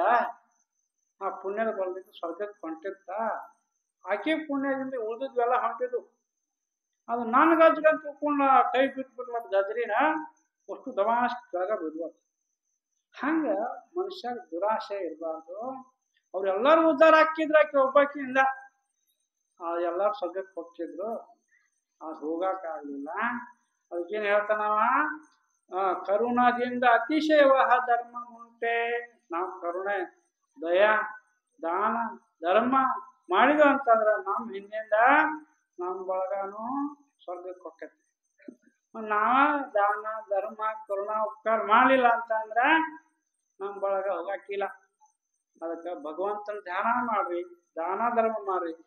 A: ಆ ಪುಣ್ಯದ ಬಲದಿಂದ ಸ್ವರ್ಗಕ್ಕೆ ಹೊಂಟಿತ್ತ. ಆಕೆ ಪುಣ್ಯದಿಂದ ಉಳಿದಿದ್ವೆಲ್ಲ ಹೊಂಟಿದ್ವು. ಅದು ನನ್ನ ಗಜ್ರಿ ಅಂತ ತಿಳ್ಕೊಂಡು ಕೈ ಬಿಟ್ಬಿಟ್ಲ ಗಜ್ರಿನ, ಅಷ್ಟು ದವಾಶ್ ಕೆಳಗ ಬಿದ್ವ. ಹಂಗ ಮನುಷ್ಯ ದುರಾಶೆ ಇರಬಾರ್ದು. ಅವ್ರೆಲ್ಲಾರು ಉದ್ಧಾರ ಹಾಕಿದ್ರ, ಆಕೆ ಒಬ್ಬಾಕಿಯಿಂದ ಎಲ್ಲಾರು ಸ್ವರ್ಗಕ್ಕೆ ಹೋಗ್ತಿದ್ರು. ಅದು ಹೋಗಕ್ಕಾಗ್ಲಿಲ್ಲ. ಅದಕ್ಕೇನ್ ಹೇಳ್ತಾನವ, ಕರುಣಾದಿಂದ ಅತಿಶಯವಹ ಧರ್ಮ ಉಂಟೆ. ನಾವು ಕರುಣೆ, ದಯಾ, ದಾನ, ಧರ್ಮ ಮಾಡಿದ ಅಂತಂದ್ರ ನಮ್ ಹಿಂದಿಂದ ನಮ್ ಬಳಗಾನು ಸ್ವರ್ಗಕ್ಕೆ ಹೋಗ್ತೈತಿ. ನಾವ ದಾನ ಧರ್ಮ ಕರುಣಾ ಉಪಕಾರ ಮಾಡಲಿಲ್ಲ ಅಂತಂದ್ರ ನಮ್ ಬಳಗ ಹೋಗಾಕಿಲ್ಲ. ಅದಕ್ಕ ಭಗವಂತನ ಧ್ಯಾನ ಮಾಡ್ರಿ, ದಾನ ಧರ್ಮ ಮಾಡ್ರಿ.